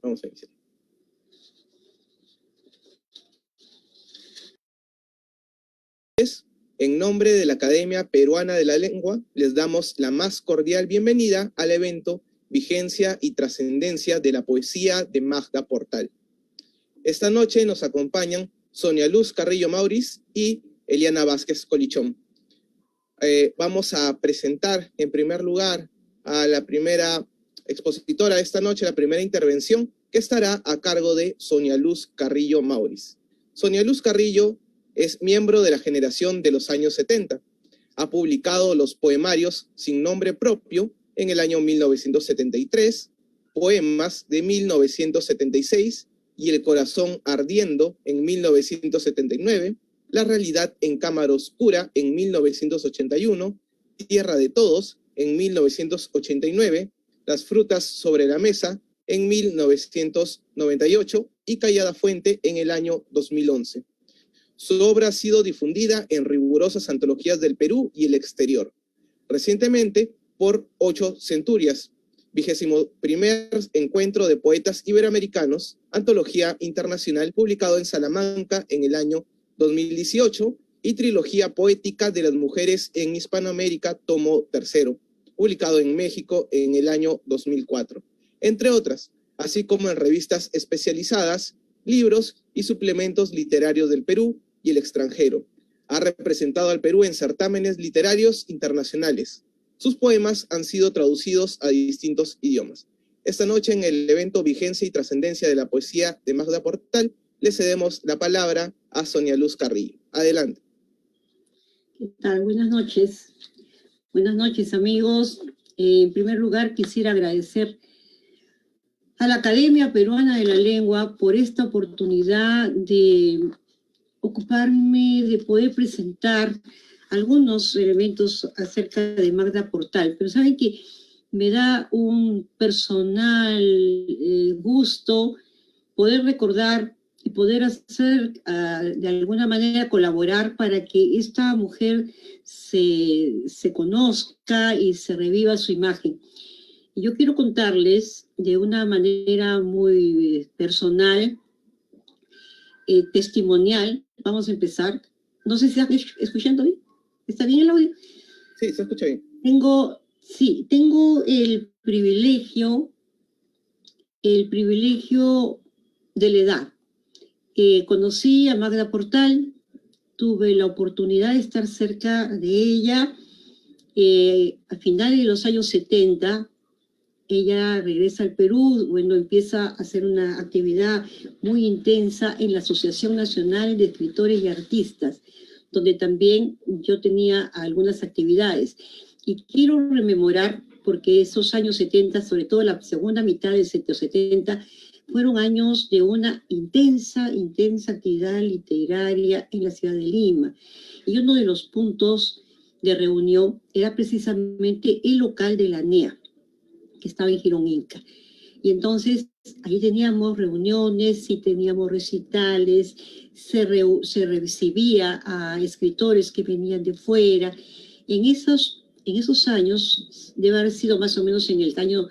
Vamos a iniciar. En nombre de la Academia Peruana de la Lengua, les damos la más cordial bienvenida al evento Vigencia y Trascendencia de la Poesía de Magda Portal. Esta noche nos acompañan Sonia Luz Carrillo Mauriz y Eliana Vázquez Colichón. Vamos a presentar en primer lugar a la primera expositora de esta noche, la primera intervención, que estará a cargo de Sonia Luz Carrillo Mauriz. Sonia Luz Carrillo es miembro de la generación de los años 70. Ha publicado los poemarios Sin Nombre Propio en el año 1973, Poemas de 1976 y El Corazón Ardiendo en 1979, La Realidad en Cámara Oscura en 1981, Tierra de Todos en 1989, Las Frutas sobre la Mesa en 1998 y Callada Fuente en el año 2011. Su obra ha sido difundida en rigurosas antologías del Perú y el exterior. Recientemente, por 8 Centurias, 21º Encuentro de Poetas Iberoamericanos, antología internacional publicado en Salamanca en el año 2018, y Trilogía Poética de las Mujeres en Hispanoamérica, tomo 3, publicado en México en el año 2004, entre otras, así como en revistas especializadas, libros y suplementos literarios del Perú y el extranjero. Ha representado al Perú en certámenes literarios internacionales. Sus poemas han sido traducidos a distintos idiomas. Esta noche, en el evento Vigencia y Trascendencia de la Poesía de Magda Portal, le cedemos la palabra a Sonia Luz Carrillo. Adelante. ¿Qué tal? Buenas noches. Buenas noches, amigos. En primer lugar, quisiera agradecer a la Academia Peruana de la Lengua por esta oportunidad de ocuparme de poder presentar algunos elementos acerca de Magda Portal. Pero saben que me da un personal gusto poder recordar y poder hacer, de alguna manera, colaborar para que esta mujer se conozca y se reviva su imagen. Y yo quiero contarles de una manera muy personal, testimonial. Vamos a empezar. No sé si están escuchando bien. ¿Está bien el audio? Sí, se escucha bien. Tengo el privilegio de la edad. Conocí a Magda Portal, tuve la oportunidad de estar cerca de ella. A finales de los años 70, ella regresa al Perú, empieza a hacer una actividad muy intensa en la Asociación Nacional de Escritores y Artistas, donde también yo tenía algunas actividades. Y quiero rememorar, porque esos años 70, sobre todo la segunda mitad de los 70, fueron años de una intensa actividad literaria en la ciudad de Lima. Y uno de los puntos de reunión era precisamente el local de la NEA, que estaba en Girón Inca. Y entonces ahí teníamos reuniones y teníamos recitales, se recibía a escritores que venían de fuera. En esos años, debe haber sido más o menos en el año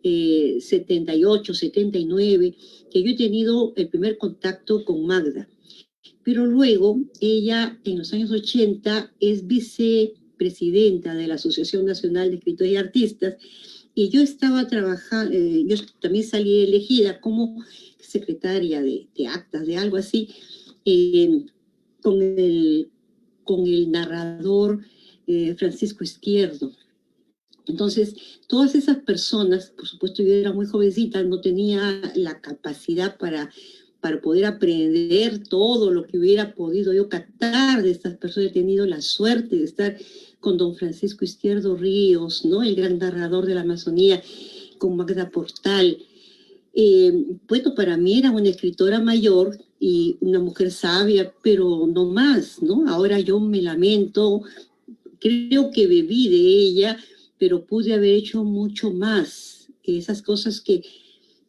78, 79, que yo he tenido el primer contacto con Magda. Pero luego ella, en los años 80, es vicepresidenta de la Asociación Nacional de Escritores y Artistas, y yo estaba trabajando, yo también salí elegida como secretaria de actas, de algo así, con el narrador Francisco Izquierdo. Entonces, todas esas personas, por supuesto yo era muy jovencita, no tenía la capacidad para poder aprender todo lo que hubiera podido yo captar de estas personas. He tenido la suerte de estar con don Francisco Izquierdo Ríos, ¿no? El gran narrador de la Amazonía, con Magda Portal. Para mí era una escritora mayor y una mujer sabia, pero no más, ¿no? Ahora yo me lamento, creo que bebí de ella, pero pude haber hecho mucho más. Esas cosas que...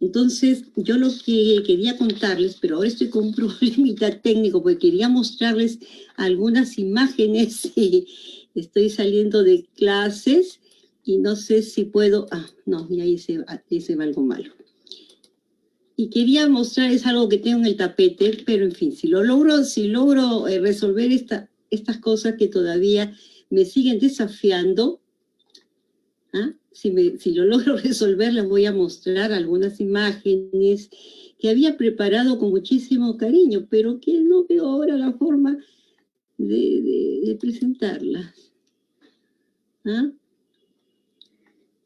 Entonces, yo lo que quería contarles, pero ahora estoy con un problemita técnico, porque quería mostrarles algunas imágenes. Estoy saliendo de clases y no sé si puedo... no, ya hice algo malo. Y quería mostrar, es algo que tengo en el tapete, pero en fin, si logro resolver estas cosas que todavía me siguen desafiando, ¿ah? Si lo logro resolver, les voy a mostrar algunas imágenes que había preparado con muchísimo cariño, pero que no veo ahora la forma de presentarlas. ¿Ah?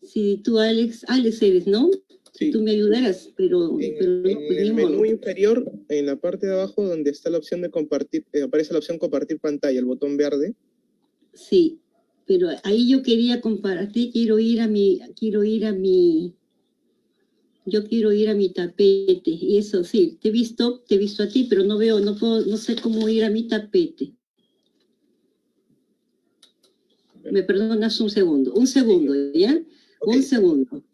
Si tú, Alex eres, ¿no? Sí. Tú me ayudarás, pero En pues, el ni menú modo. inferior, en la parte de abajo, donde está la opción de compartir, aparece la opción compartir pantalla, el botón verde. Sí, pero ahí yo quería compartir, quiero ir a mi tapete, y eso sí, te he visto a ti, pero no sé cómo ir a mi tapete. Me perdonas un segundo, ¿ya? Okay. Un segundo.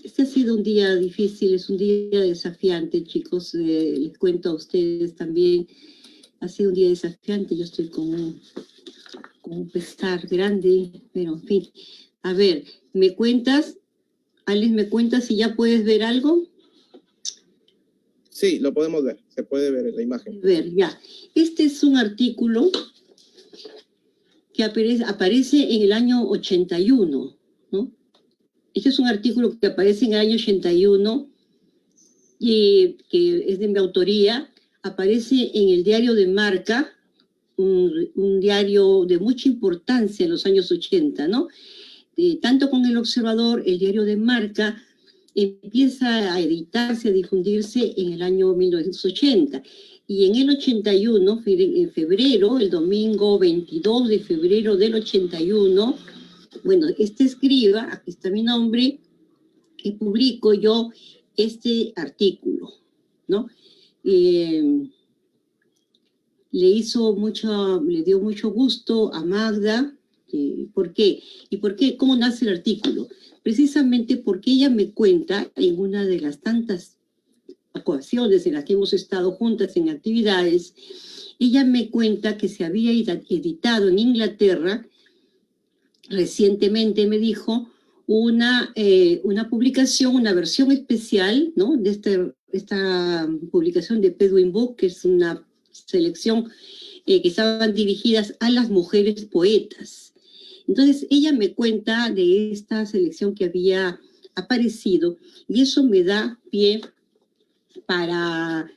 Este ha sido un día difícil, es un día desafiante, chicos. Les cuento a ustedes también. Ha sido un día desafiante. Yo estoy con un pesar grande, pero en fin. A ver, ¿me cuentas? Alex, ¿me cuentas si ya puedes ver algo? Sí, lo podemos ver. Se puede ver en la imagen. Ver, ya. Este es un artículo que aparece en el año 81, ¿no? Este es un artículo que aparece en el año 81 y que es de mi autoría. Aparece en el diario de Marca, un diario de mucha importancia en los años 80, ¿no? Tanto con El Observador, el diario de Marca empieza a editarse, a difundirse en el año 1980. Y en el 81, en febrero, el domingo 22 de febrero del 81, bueno, este escriba, aquí está mi nombre, que publico yo este artículo, ¿no? Le dio mucho gusto a Magda. ¿Por qué? ¿Y por qué? ¿Cómo nace el artículo? Precisamente porque ella me cuenta en una de las tantas ocasiones en las que hemos estado juntas en actividades, ella me cuenta que se había editado en Inglaterra, recientemente me dijo, una publicación, una versión especial, ¿no? De esta publicación de Penguin Book, que es una selección que estaban dirigidas a las mujeres poetas. Entonces, ella me cuenta de esta selección que había aparecido y eso me da pie para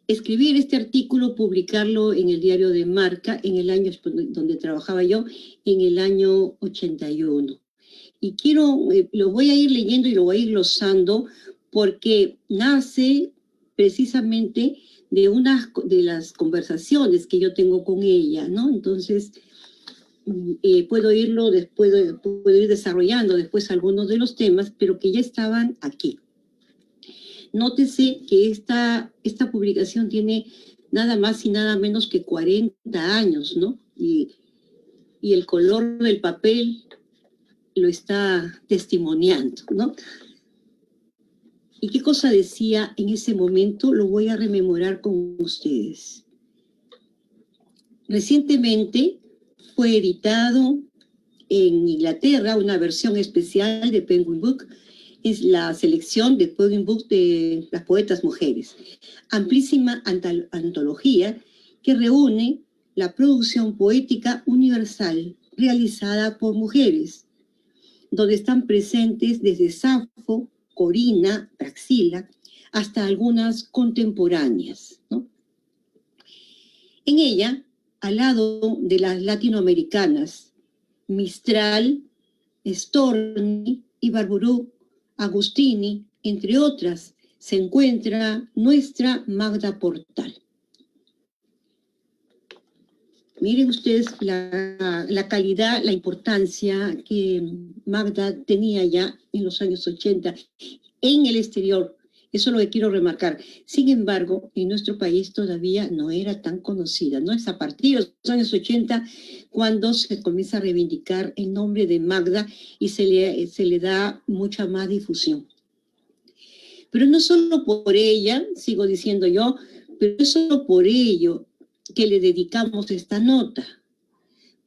escribir este artículo, publicarlo en el diario de Marca, en el año donde trabajaba yo, en el año 81. Y lo voy a ir leyendo y lo voy a ir glosando porque nace precisamente de las conversaciones que yo tengo con ella, ¿no? Entonces, puedo ir desarrollando después algunos de los temas, pero que ya estaban aquí. Nótese que esta publicación tiene nada más y nada menos que 40 años, ¿no? Y el color del papel lo está testimoniando, ¿no? ¿Y qué cosa decía en ese momento? Lo voy a rememorar con ustedes. Recientemente fue editado en Inglaterra una versión especial de Penguin Book. Es la selección de Penguin Book de las poetas mujeres. Amplísima antología que reúne la producción poética universal realizada por mujeres, donde están presentes desde Safo, Corina, Praxila, hasta algunas contemporáneas, ¿no? En ella, al lado de las latinoamericanas, Mistral, Storni, Ibarburu, Agustini, entre otras, se encuentra nuestra Magda Portal. Miren ustedes la calidad, la importancia que Magda tenía ya en los años 80 en el exterior, Eso es lo que quiero remarcar. Sin embargo, en nuestro país todavía no era tan conocida, ¿no? Es a partir de los años 80 cuando se comienza a reivindicar el nombre de Magda y se le da mucha más difusión. Pero no solo por ella, sigo diciendo yo, pero no solo por ello que le dedicamos esta nota.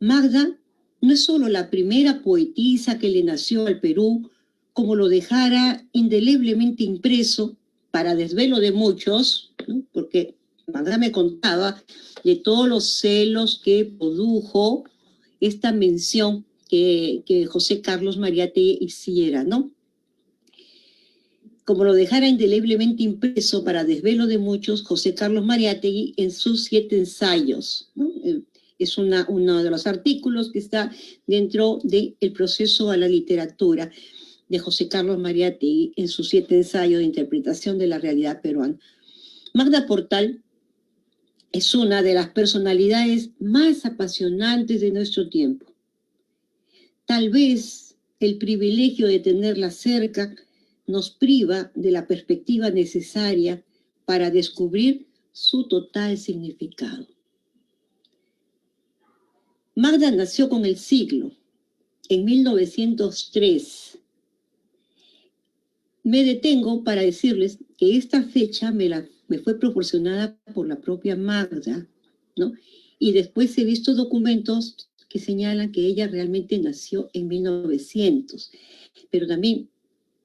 Magda no es solo la primera poetisa que le nació al Perú, como lo dejara indeleblemente impreso para desvelo de muchos, ¿no? Porque Magda me contaba de todos los celos que produjo esta mención que José Carlos Mariátegui hiciera, ¿no? Como lo dejara indeleblemente impreso para desvelo de muchos, José Carlos Mariátegui en sus 7 ensayos, ¿no? Es uno de los artículos que está dentro del proceso a la literatura de José Carlos Mariátegui en sus 7 ensayos de interpretación de la realidad peruana. Magda Portal es una de las personalidades más apasionantes de nuestro tiempo. Tal vez el privilegio de tenerla cerca nos priva de la perspectiva necesaria para descubrir su total significado. Magda nació con el siglo, en 1903. Me detengo para decirles que esta fecha me fue proporcionada por la propia Magda, ¿no? Y después he visto documentos que señalan que ella realmente nació en 1900. Pero también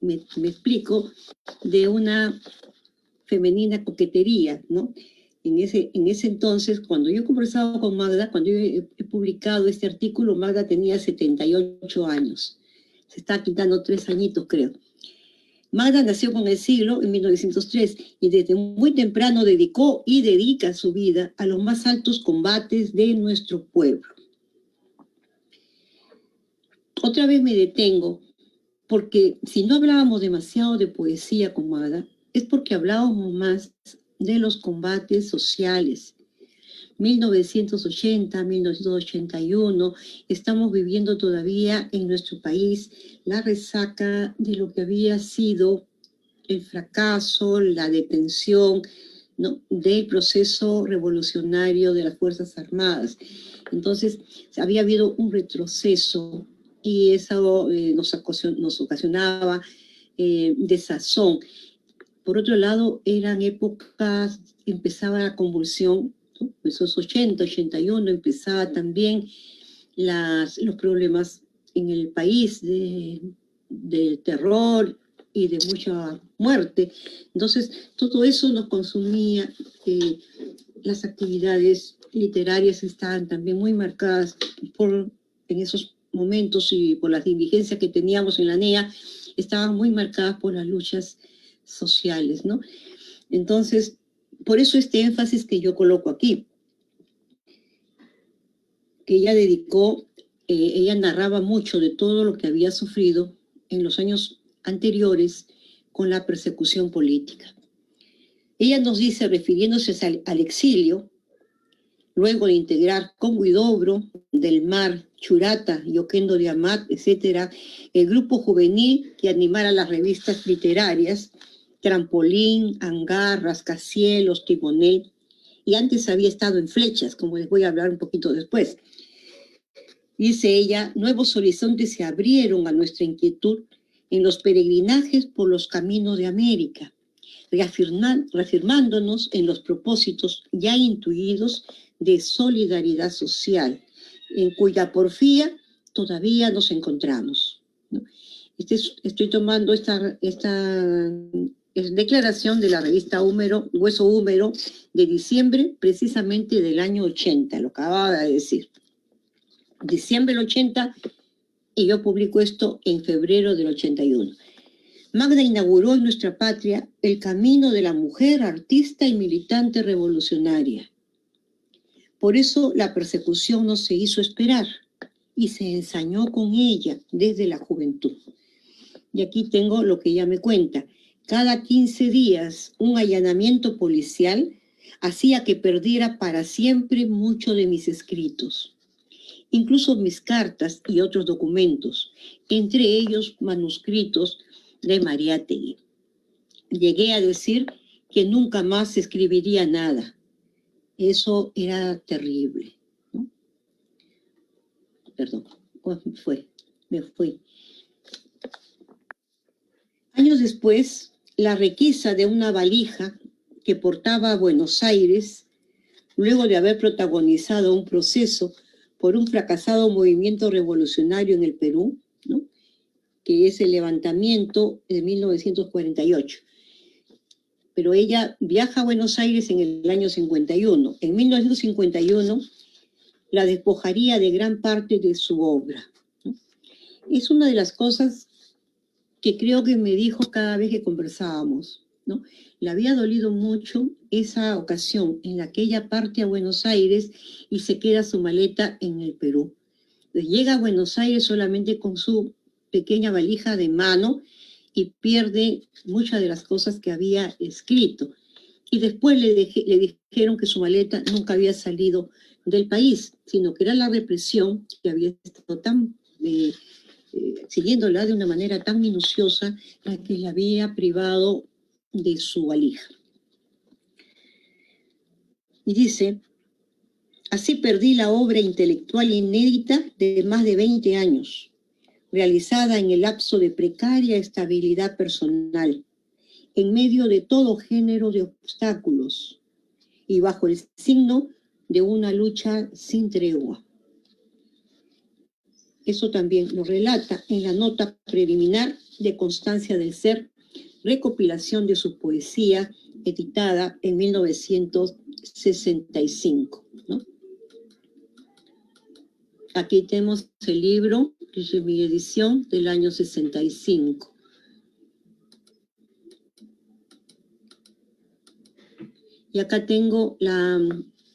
me explico de una femenina coquetería, ¿no? En ese entonces, cuando yo he conversado con Magda, cuando yo he publicado este artículo, Magda tenía 78 años. Se está quitando 3 añitos, creo. Magda nació con el siglo en 1903 y desde muy temprano dedicó y dedica su vida a los más altos combates de nuestro pueblo. Otra vez me detengo porque si no hablábamos demasiado de poesía con Magda, es porque hablábamos más de los combates sociales. 1980, 1981, estamos viviendo todavía en nuestro país la resaca de lo que había sido el fracaso, la detención, ¿no?, del proceso revolucionario de las Fuerzas Armadas. Entonces, había habido un retroceso y eso nos ocasionaba desazón. Por otro lado, eran épocas, empezaba la convulsión, ¿no? Esos 80, 81, empezaba también los problemas en el país de terror y de mucha muerte. Entonces, todo eso nos consumía. Las actividades literarias estaban también muy marcadas en esos momentos y por las diligencias que teníamos en la NEA, estaban muy marcadas por las luchas sociales, ¿no? Entonces, por eso este énfasis que yo coloco aquí, que ella dedicó, ella narraba mucho de todo lo que había sufrido en los años anteriores con la persecución política. Ella nos dice, refiriéndose al exilio, luego de integrar con Huidobro, Del Mar, Churata, Yoquendo de Amat, etc., el grupo juvenil que animara las revistas literarias, Trampolín, Hangar, Rascacielos, Timonel, y antes había estado en Flechas, como les voy a hablar un poquito después. Dice ella, nuevos horizontes se abrieron a nuestra inquietud en los peregrinajes por los caminos de América, reafirmándonos en los propósitos ya intuidos de solidaridad social, en cuya porfía todavía nos encontramos, ¿no? Estoy tomando esta declaración de la revista Hueso Húmero de diciembre, precisamente del año 80, lo acababa de decir. Diciembre del 80, y yo publico esto en febrero del 81. Magda inauguró en nuestra patria el camino de la mujer artista y militante revolucionaria. Por eso la persecución no se hizo esperar y se ensañó con ella desde la juventud. Y aquí tengo lo que ella me cuenta. Cada 15 días un allanamiento policial hacía que perdiera para siempre mucho de mis escritos, incluso mis cartas y otros documentos, entre ellos manuscritos de Mariátegui. llegué a decir que nunca más escribiría nada. Eso era terrible, ¿no? Perdón, me fui. Años después, la requisa de una valija que portaba a Buenos Aires, luego de haber protagonizado un proceso por un fracasado movimiento revolucionario en el Perú, ¿no?, que es el levantamiento de 1948. Pero ella viaja a Buenos Aires en el año 51. En 1951 la despojaría de gran parte de su obra, ¿no? Es una de las cosas que creo que me dijo cada vez que conversábamos, ¿no? Le había dolido mucho esa ocasión en la que ella parte a Buenos Aires y se queda su maleta en el Perú. Llega a Buenos Aires solamente con su pequeña valija de mano y pierde muchas de las cosas que había escrito. Y después le dijeron que su maleta nunca había salido del país, sino que era la represión que había estado tan siguiéndola de una manera tan minuciosa, la que la había privado de su valija. Y dice: así perdí la obra intelectual inédita de más de 20 años, realizada en el lapso de precaria estabilidad personal, en medio de todo género de obstáculos y bajo el signo de una lucha sin tregua. Eso también lo relata en la nota preliminar de Constancia del Ser, recopilación de su poesía editada en 1965, ¿no? Aquí tenemos el libro, que es mi edición del año 65. Y acá tengo la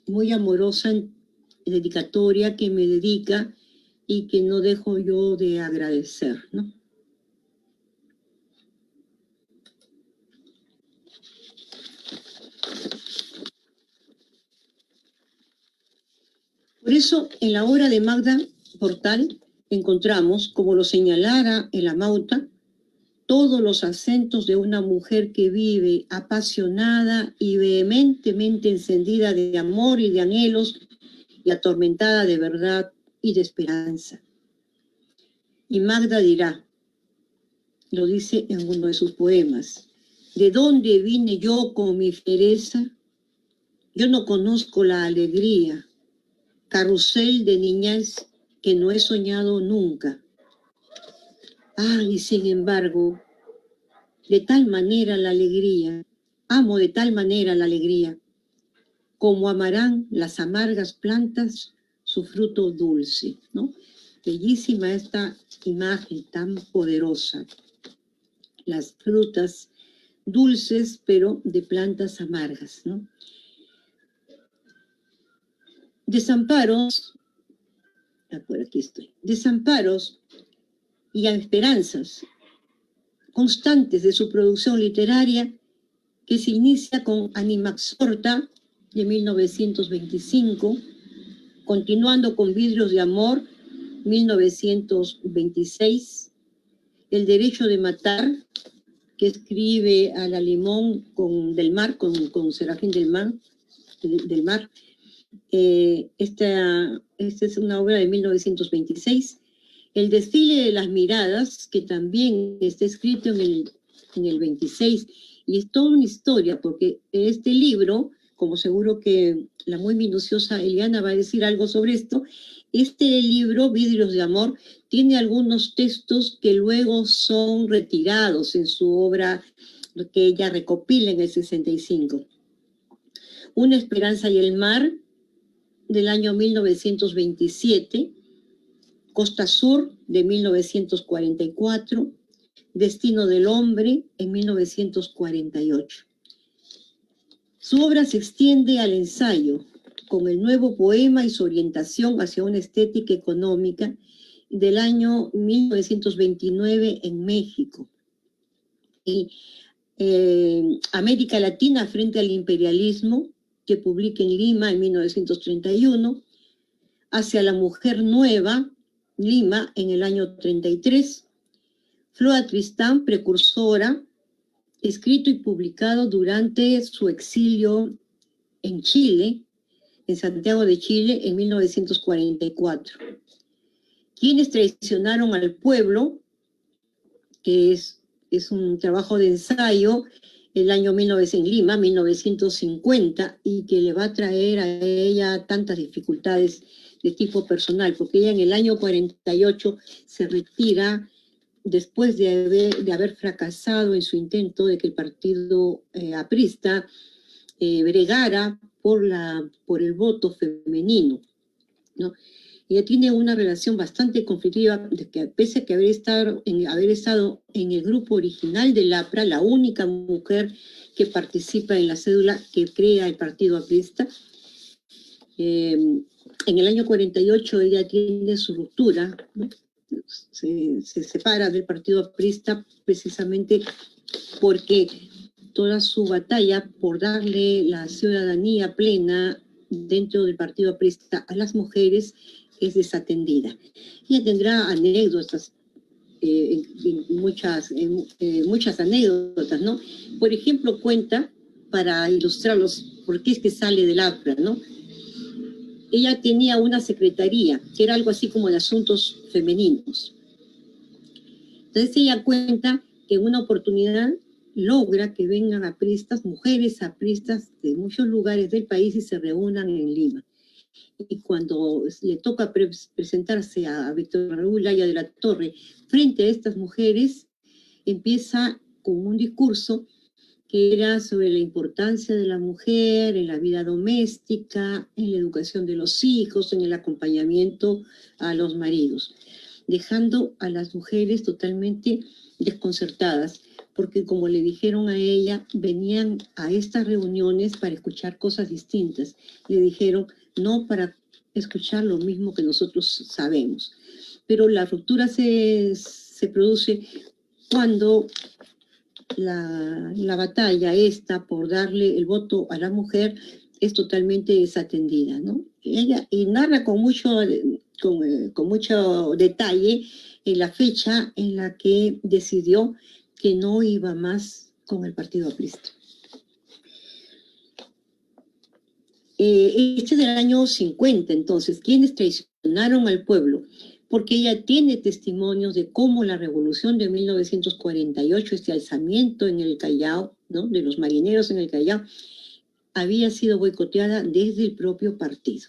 muy amorosa dedicatoria que me dedica y que no dejo yo de agradecer, ¿no? Por eso, en la obra de Magda Portal encontramos, como lo señalara el Amauta, todos los acentos de una mujer que vive apasionada y vehementemente encendida de amor y de anhelos y atormentada de verdad y de esperanza. Y Magda dirá, lo dice en uno de sus poemas: ¿de dónde vine yo con mi fiereza? Yo no conozco la alegría, carrusel de niñez que no he soñado nunca. Ah, y sin embargo, de tal manera la alegría, amo de tal manera la alegría, como amarán las amargas plantas su fruto dulce, ¿no? Bellísima esta imagen tan poderosa. Las frutas dulces, pero de plantas amargas, ¿no? Desamparos, por aquí estoy, desamparos y esperanzas constantes de su producción literaria, que se inicia con Animaxorta de 1925, continuando con Vidrios de Amor, 1926, El Derecho de Matar, que escribe a la Limón del Mar, con Serafín del Mar. Esta es una obra de 1926. El Desfile de las Miradas, que también está escrito en el 26, y es toda una historia, porque este libro, como seguro que la muy minuciosa Eliana va a decir algo sobre esto, este libro, Vidrios de Amor, tiene algunos textos que luego son retirados en su obra que ella recopila en el 65. Una Esperanza y el Mar, del año 1927, Costa Sur, de 1944, Destino del Hombre, en 1948. Su obra se extiende al ensayo, con el nuevo poema y su orientación hacia una estética económica, del año 1929 en México. Y América Latina frente al imperialismo, que publica en Lima en 1931, Hacia la Mujer Nueva, Lima, en el año 33, Flora Tristán, precursora, escrito y publicado durante su exilio en Chile, en Santiago de Chile, en 1944. Quienes traicionaron al pueblo, que es un trabajo de ensayo, el año 1900 en Lima, 1950, y que le va a traer a ella tantas dificultades de tipo personal, porque ella en el año 48 se retira después de haber fracasado en su intento de que el partido aprista bregara por el voto femenino, ¿no? Ella tiene una relación bastante conflictiva, de que pese a que haber estado en el grupo original del APRA, la única mujer que participa en la cédula que crea el partido aprista, en el año 48 ella tiene su ruptura, ¿no? Se separa del partido aprista precisamente porque toda su batalla por darle la ciudadanía plena dentro del partido aprista a las mujeres es desatendida. Ella tendrá anécdotas, muchas anécdotas, ¿no? Por ejemplo, cuenta, para ilustrarlos, por qué es que sale del APRA, ¿no? Ella tenía una secretaría, que era algo así como de asuntos femeninos. Entonces ella cuenta que en una oportunidad logra que vengan apristas, mujeres apristas de muchos lugares del país y se reúnan en Lima. Y cuando le toca presentarse a Víctor Raúl Laya de la Torre frente a estas mujeres, empieza con un discurso que era sobre la importancia de la mujer en la vida doméstica, en la educación de los hijos, en el acompañamiento a los maridos, dejando a las mujeres totalmente desconcertadas, porque como le dijeron a ella, venían a estas reuniones para escuchar cosas distintas. Le dijeron, no para escuchar lo mismo que nosotros sabemos. Pero la ruptura se produce cuando la batalla esta por darle el voto a la mujer es totalmente desatendida, ¿no? Ella narra con mucho detalle la fecha en la que decidió que no iba más con el partido aprista. Este es del año 50, entonces, ¿quiénes traicionaron al pueblo? Porque ella tiene testimonios de cómo la revolución de 1948, este alzamiento en el Callao, ¿no?, de los marineros en el Callao, había sido boicoteada desde el propio partido.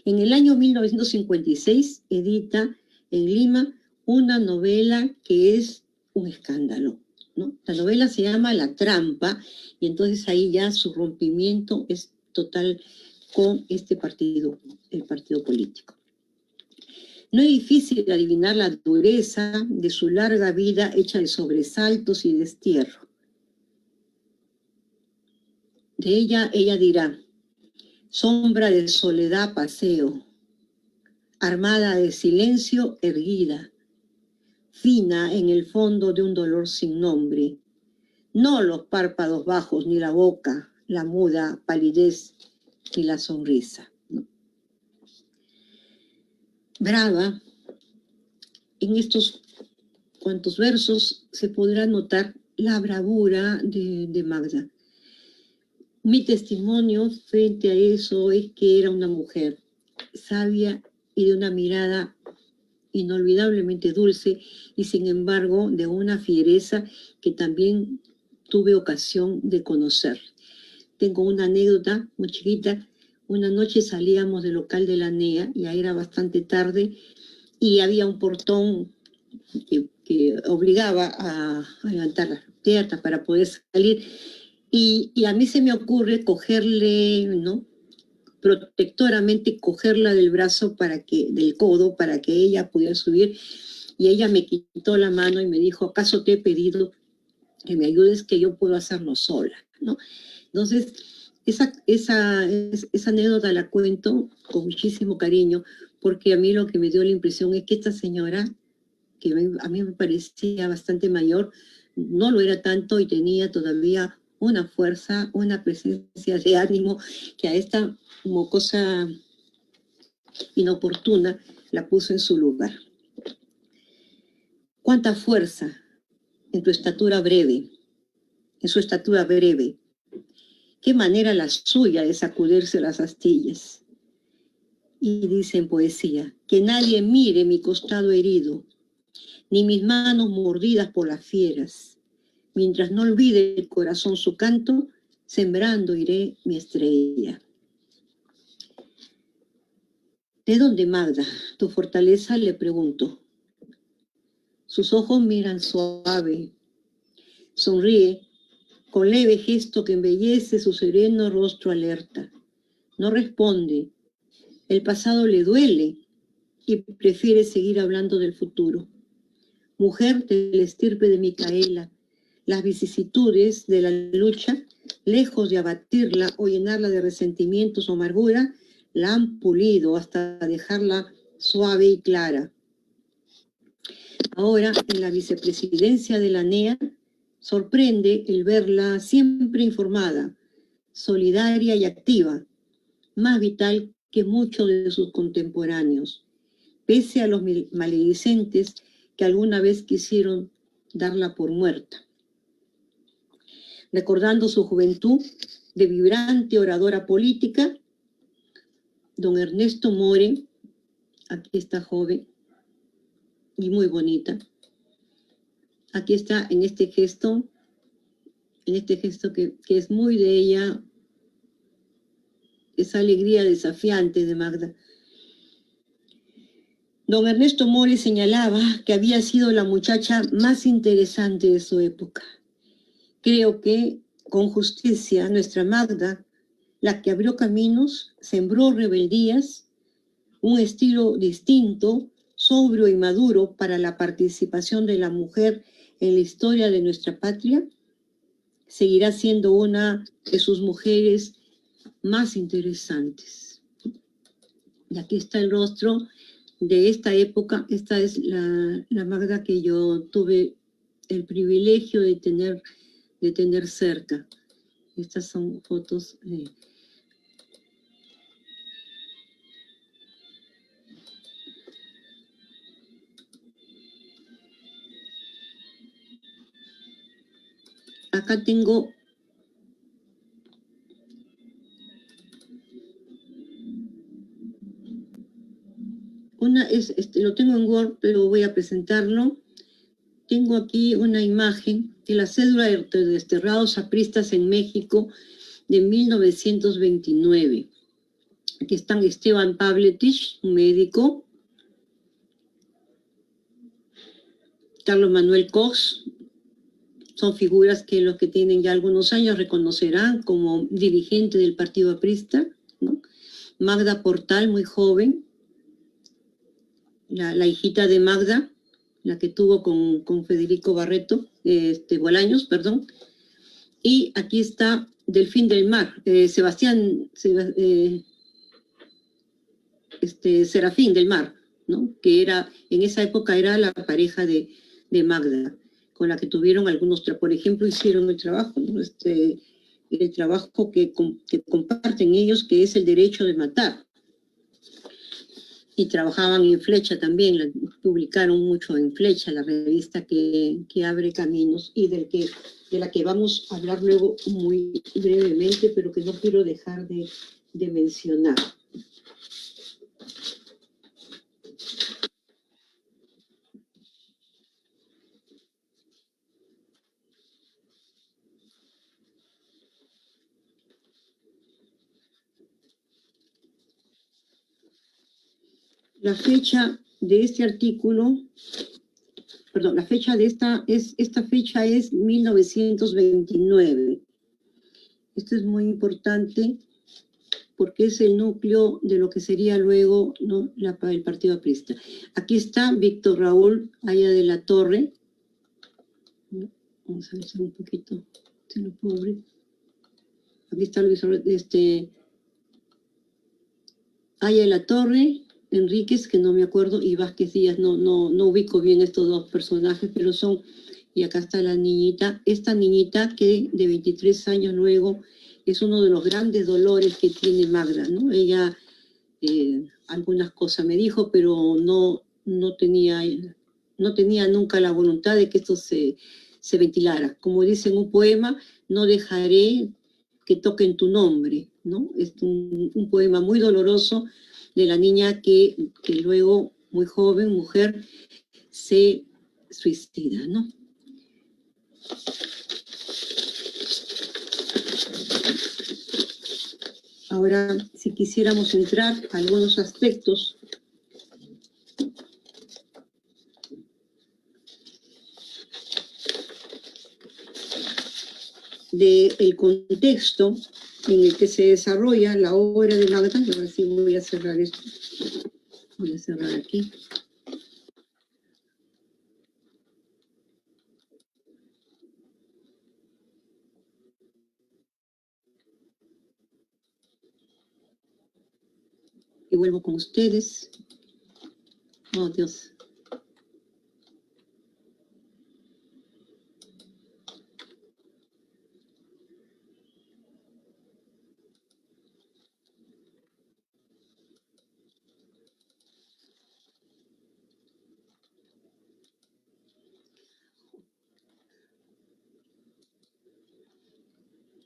En el año 1956 edita en Lima una novela que es un escándalo, ¿no? La novela se llama La Trampa, y entonces ahí ya su rompimiento es total con este partido, el partido político. No es difícil adivinar la dureza de su larga vida hecha de sobresaltos y destierro. De ella dirá, sombra de soledad paseo, armada de silencio erguida, fina en el fondo de un dolor sin nombre, no los párpados bajos ni la boca, la muda palidez ni la sonrisa, ¿no? Brava, en estos cuantos versos se podrá notar la bravura de Magda. Mi testimonio frente a eso es que era una mujer sabia y de una mirada inolvidablemente dulce, y sin embargo de una fiereza que también tuve ocasión de conocer. Tengo una anécdota muy chiquita. Una noche salíamos del local de la NEA, ya era bastante tarde, y había un portón que obligaba a levantar las piernas para poder salir. Y a mí se me ocurre cogerle, ¿no?, protectoramente cogerla del brazo, del codo, para que ella pudiera subir. Y ella me quitó la mano y me dijo, ¿acaso te he pedido que me ayudes, que yo puedo hacerlo sola, ¿no? Entonces, esa anécdota la cuento con muchísimo cariño, porque a mí lo que me dio la impresión es que esta señora, que a mí me parecía bastante mayor, no lo era tanto y tenía todavía una fuerza, una presencia de ánimo que a esta mocosa inoportuna la puso en su lugar. Cuánta fuerza en tu estatura breve, en su estatura breve. Qué manera la suya de sacudirse las astillas. Y dice en poesía, que nadie mire mi costado herido, ni mis manos mordidas por las fieras. Mientras no olvide el corazón su canto, sembrando iré mi estrella. ¿De dónde, Magda, tu fortaleza? Le pregunto. Sus ojos miran suave, sonríe con leve gesto que embellece su sereno rostro alerta. No responde. El pasado le duele y prefiere seguir hablando del futuro. Mujer de la estirpe de Micaela, las vicisitudes de la lucha, lejos de abatirla o llenarla de resentimientos o amargura, la han pulido hasta dejarla suave y clara. Ahora, en la vicepresidencia de la NEA, sorprende el verla siempre informada, solidaria y activa, más vital que muchos de sus contemporáneos, pese a los maledicentes que alguna vez quisieron darla por muerta. Recordando su juventud de vibrante oradora política, don Ernesto More, aquí está joven y muy bonita, aquí está en este gesto que es muy de ella, esa alegría desafiante de Magda. Don Ernesto More señalaba que había sido la muchacha más interesante de su época. Creo que, con justicia, nuestra Magda, la que abrió caminos, sembró rebeldías, un estilo distinto, sobrio y maduro para la participación de la mujer en la historia de nuestra patria, seguirá siendo una de sus mujeres más interesantes. Y aquí está el rostro de esta época. Esta es la Magda que yo tuve el privilegio de tener cerca. Estas son fotos de... Acá tengo lo tengo en Word, pero voy a presentarlo. Tengo aquí una imagen de la cédula de desterrados apristas en México de 1929. Aquí están Esteban Pavletich, un médico, Carlos Manuel Cox, son figuras que los que tienen ya algunos años reconocerán como dirigente del partido aprista, ¿no? Magda Portal, muy joven, la hijita de Magda, la que tuvo con Federico Barreto, Bolaños, perdón. Y aquí está Delfín del Mar, Serafín del Mar, ¿no? Que en esa época era la pareja de Magda, con la que tuvieron algunos, por ejemplo, hicieron el trabajo, ¿no? El trabajo que comparten ellos, que es el derecho de matar. Y trabajaban en Flecha también, publicaron mucho en Flecha, la revista que abre caminos y de la que vamos a hablar luego muy brevemente, pero que no quiero dejar de mencionar. La fecha de este artículo, perdón, la fecha de esta fecha es 1929. Esto es muy importante porque es el núcleo de lo que sería luego, ¿no?, el partido aprista. Aquí está Víctor Raúl Aya de la Torre. Vamos a ver si un poquito, si lo puedo abrir. Aquí está Luis Aya de la Torre, Enríquez, que no me acuerdo, y Vázquez Díaz, no ubico bien estos dos personajes, pero son, y acá está la niñita, esta niñita que de 23 años luego es uno de los grandes dolores que tiene Magda, ¿no? Ella algunas cosas me dijo, pero no tenía nunca la voluntad de que esto se se ventilara. Como dice en un poema, no dejaré que toquen tu nombre, ¿no? Es un poema muy doloroso de la niña que luego, muy joven, mujer, se suicida, ¿no? Ahora, si quisiéramos entrar a algunos aspectos del contexto en el que se desarrolla la obra de Magda, y ahora sí voy a cerrar esto, voy a cerrar aquí. Y vuelvo con ustedes. Oh, Dios.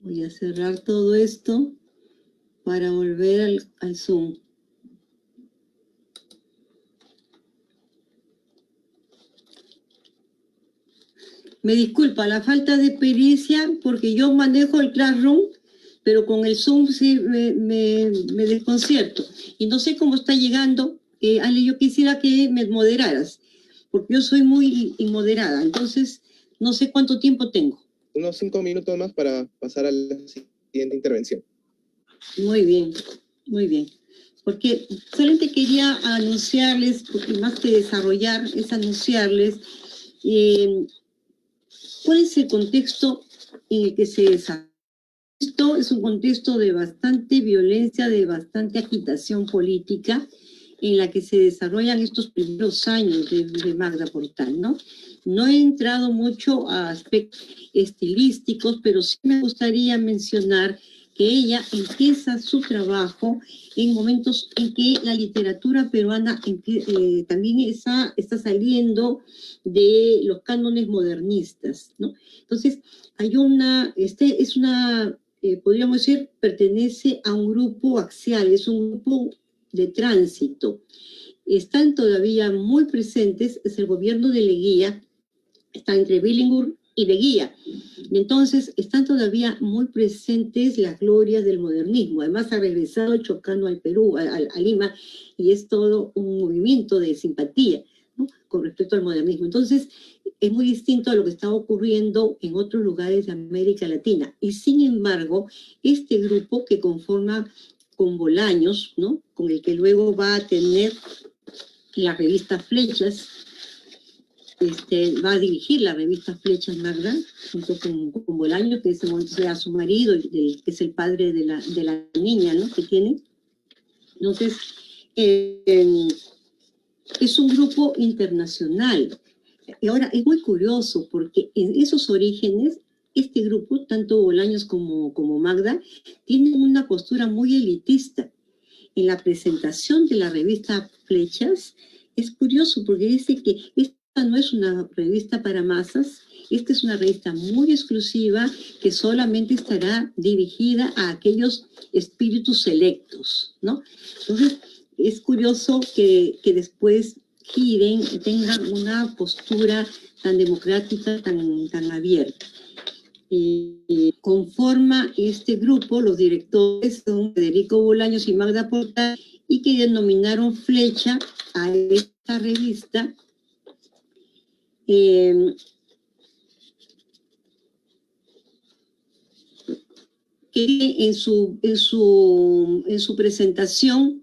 Voy a cerrar todo esto para volver al Zoom. Me disculpa la falta de pericia porque yo manejo el Classroom, pero con el Zoom sí me desconcierto. Y no sé cómo está llegando. Ale, yo quisiera que me moderaras, porque yo soy muy inmoderada. Entonces, no sé cuánto tiempo tengo. Unos 5 minutos más para pasar a la siguiente intervención. Muy bien, muy bien. Porque solamente quería anunciarles, porque más que desarrollar, es anunciarles cuál es el contexto en el que se desarrolla. Esto es un contexto de bastante violencia, de bastante agitación política en la que se desarrollan estos primeros años de Magda Portal, ¿no? No he entrado mucho a aspectos estilísticos, pero sí me gustaría mencionar que ella empieza su trabajo en momentos en que la literatura peruana también está saliendo de los cánones modernistas, ¿no? Entonces, hay podríamos decir, pertenece a un grupo axial, es un grupo de tránsito. Están todavía muy presentes, es el gobierno de Leguía, está entre Billinghurst y Leguía. Y entonces están todavía muy presentes las glorias del modernismo. Además ha regresado chocando al Perú, a Lima, y es todo un movimiento de simpatía, ¿no?, con respecto al modernismo. Entonces, es muy distinto a lo que está ocurriendo en otros lugares de América Latina. Y sin embargo, este grupo que conforma con Bolaños, ¿no?, con el que luego va a tener la revista Flechas, va a dirigir la revista Flechas Magda, junto con Bolaños, que en ese momento será su marido, que es el padre de la niña, ¿no?, que tiene. Entonces, es un grupo internacional. Y ahora es muy curioso porque en esos orígenes, este grupo, tanto Bolaños como Magda, tienen una postura muy elitista. En la presentación de la revista Flechas, es curioso porque dice que esta no es una revista para masas, esta es una revista muy exclusiva que solamente estará dirigida a aquellos espíritus selectos, ¿no? Entonces, es curioso que después giren y tengan una postura tan democrática, tan abierta. Conforma este grupo, los directores son Federico Bolaños y Magda Portal, y que denominaron Flecha a esta revista que en su presentación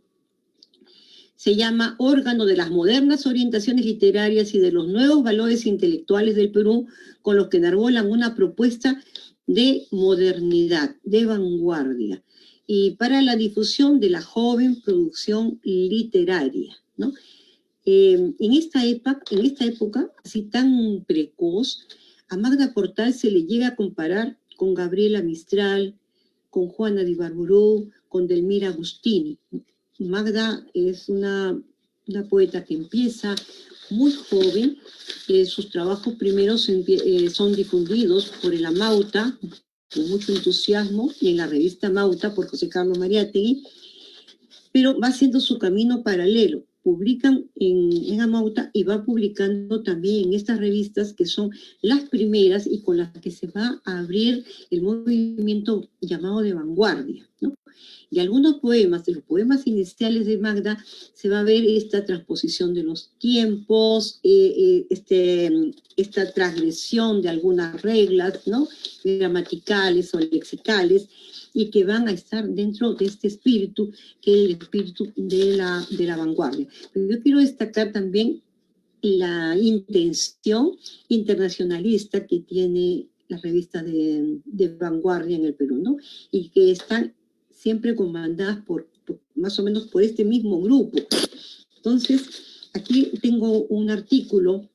se llama Órgano de las modernas orientaciones literarias y de los nuevos valores intelectuales del Perú, con los que enarbolan una propuesta de modernidad, de vanguardia, y para la difusión de la joven producción literaria, ¿no? En esta época, así tan precoz, a Magda Portal se le llega a comparar con Gabriela Mistral, con Juana de Ibarburu, con Delmira Agustini. Magda es una poeta que empieza muy joven. Sus trabajos primeros son difundidos por el Amauta, con mucho entusiasmo, y en la revista Amauta por José Carlos Mariátegui, pero va haciendo su camino paralelo. Publican en Amauta y va publicando también en estas revistas que son las primeras y con las que se va a abrir el movimiento llamado de vanguardia, ¿no? Y algunos poemas, de los poemas iniciales de Magda, se va a ver esta transposición de los tiempos, esta transgresión de algunas reglas, ¿no?, gramaticales o lexicales, y que van a estar dentro de este espíritu, que es el espíritu de la vanguardia. Pero yo quiero destacar también la intención internacionalista que tiene la revista de vanguardia en el Perú, ¿no? Y que están siempre comandadas por más o menos por este mismo grupo. Entonces, aquí tengo un artículo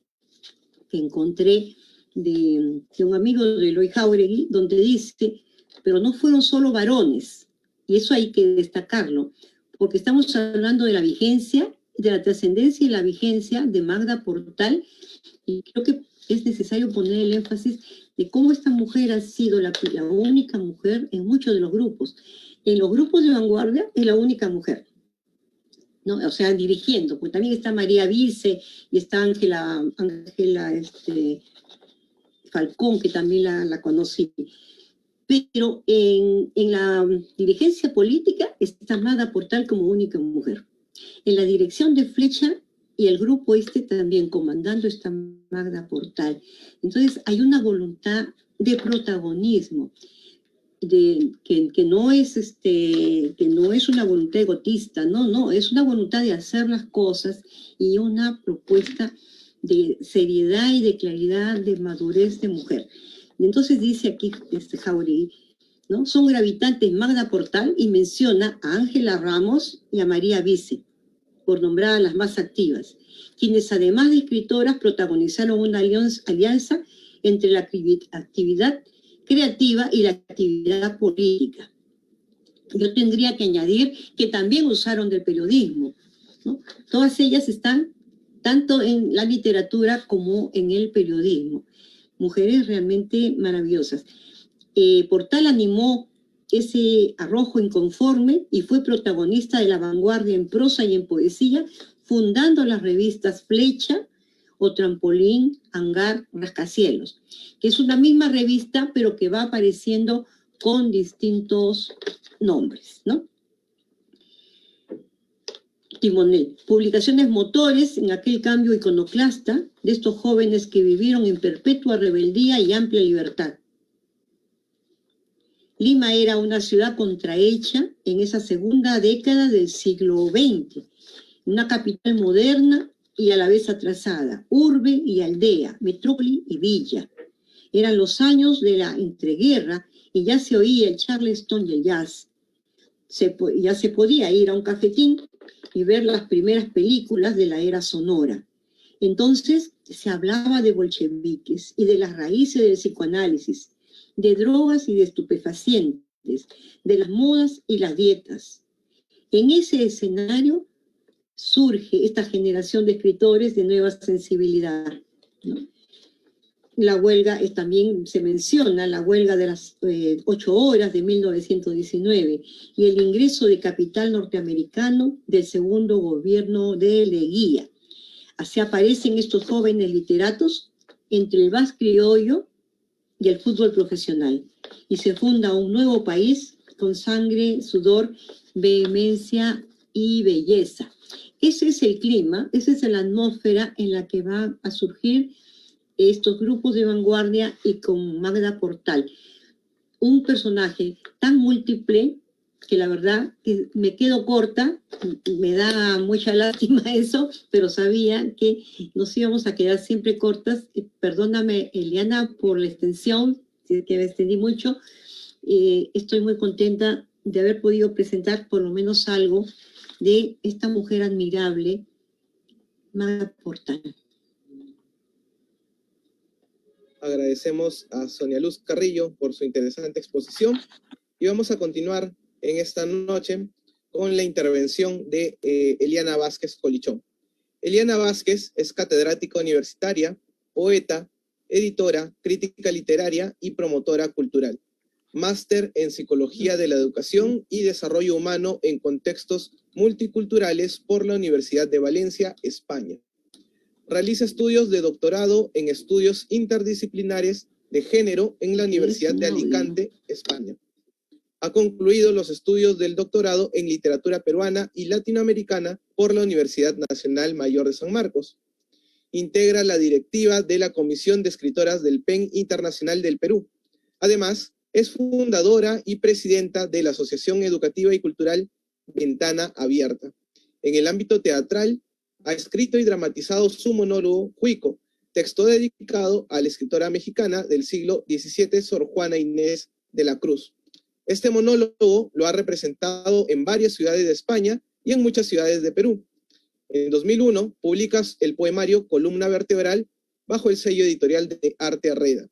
que encontré de un amigo de Eloy Jáuregui, donde dice: pero no fueron solo varones, y eso hay que destacarlo, porque estamos hablando de la vigencia, de la trascendencia y la vigencia de Magda Portal, y creo que es necesario poner el énfasis de cómo esta mujer ha sido la única mujer en muchos de los grupos. En los grupos de vanguardia es la única mujer, ¿no? O sea, dirigiendo, pues también está María Vice y está Ángela Falcón, que también la conocí. Pero en la dirigencia política está Magda Portal como única mujer. En la dirección de Flecha y el grupo también comandando está Magda Portal. Entonces hay una voluntad de protagonismo, que no es una voluntad egotista, no, es una voluntad de hacer las cosas y una propuesta de seriedad y de claridad, de madurez de mujer. Y entonces dice aquí Jáuregui, ¿no?, son gravitantes Magda Portal, y menciona a Ángela Ramos y a María Vice, por nombrar a las más activas, quienes además de escritoras protagonizaron una alianza entre la actividad creativa y la actividad política. Yo tendría que añadir que también usaron del periodismo, ¿no? Todas ellas están tanto en la literatura como en el periodismo. Mujeres realmente maravillosas. Portal animó ese arrojo inconforme y fue protagonista de la vanguardia en prosa y en poesía, fundando las revistas Flecha o Trampolín, Hangar, Rascacielos, que es una misma revista, pero que va apareciendo con distintos nombres, ¿no? Timonel, publicaciones motores en aquel cambio iconoclasta de estos jóvenes que vivieron en perpetua rebeldía y amplia libertad. Lima era una ciudad contrahecha en esa segunda década del siglo XX, una capital moderna y a la vez atrasada, urbe y aldea, metrópoli y villa. Eran los años de la entreguerra y ya se oía el charleston y el jazz. Ya se podía ir a un cafetín y ver las primeras películas de la era sonora. Entonces se hablaba de bolcheviques y de las raíces del psicoanálisis, de drogas y de estupefacientes, de las modas y las dietas. En ese escenario surge esta generación de escritores de nueva sensibilidad, ¿no? La huelga también se menciona, la huelga de las 8 horas de 1919 y el ingreso de capital norteamericano del segundo gobierno de Leguía. Así aparecen estos jóvenes literatos entre el vals criollo y el fútbol profesional, y se funda un nuevo país con sangre, sudor, vehemencia y belleza. Ese es el clima, esa es la atmósfera en la que van a surgir estos grupos de vanguardia, y con Magda Portal, un personaje tan múltiple que la verdad que me quedo corta, me da mucha lástima eso, pero sabía que nos íbamos a quedar siempre cortas. Perdóname, Eliana, por la extensión, si es que me extendí mucho. Estoy muy contenta de haber podido presentar por lo menos algo de esta mujer admirable, Magda Portal. Agradecemos a Sonia Luz Carrillo por su interesante exposición y vamos a continuar en esta noche con la intervención de Eliana Vázquez Colichón. Eliana Vázquez es catedrática universitaria, poeta, editora, crítica literaria y promotora cultural. Máster en Psicología de la Educación y Desarrollo Humano en Contextos Multiculturales por la Universidad de Valencia, España. Realiza estudios de doctorado en estudios interdisciplinares de género en la Universidad de Alicante, España. Ha concluido los estudios del doctorado en literatura peruana y latinoamericana por la Universidad Nacional Mayor de San Marcos. Integra la directiva de la Comisión de Escritoras del PEN Internacional del Perú. Además, es fundadora y presidenta de la Asociación Educativa y Cultural Ventana Abierta. En el ámbito teatral, ha escrito y dramatizado su monólogo Cuico, texto dedicado a la escritora mexicana del siglo XVII, Sor Juana Inés de la Cruz. Este monólogo lo ha representado en varias ciudades de España y en muchas ciudades de Perú. En 2001 publicas el poemario Columna Vertebral bajo el sello editorial de Arte Arreda.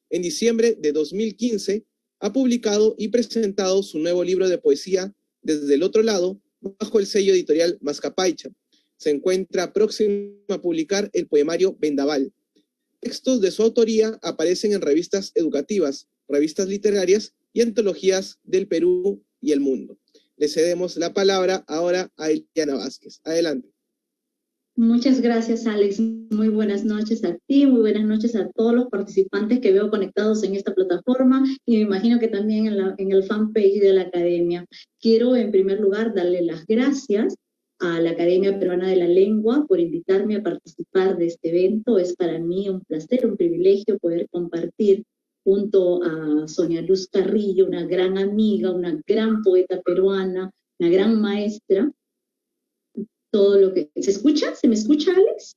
En diciembre de 2015 ha publicado y presentado su nuevo libro de poesía Desde el Otro Lado bajo el sello editorial Mascapaicha. Se encuentra próximo a publicar el poemario Vendaval. Textos de su autoría aparecen en revistas educativas, revistas literarias y antologías del Perú y el mundo. Le cedemos la palabra ahora a Eliana Vázquez. Adelante. Muchas gracias, Alex. Muy buenas noches a ti, muy buenas noches a todos los participantes que veo conectados en esta plataforma y me imagino que también en el fanpage de la Academia. Quiero, en primer lugar, darle las gracias a la Academia Peruana de la Lengua por invitarme a participar de este evento. Es para mí un placer, un privilegio poder compartir junto a Sonia Luz Carrillo, una gran amiga, una gran poeta peruana, una gran maestra, todo lo que... ¿Se escucha? ¿Se me escucha, Alex?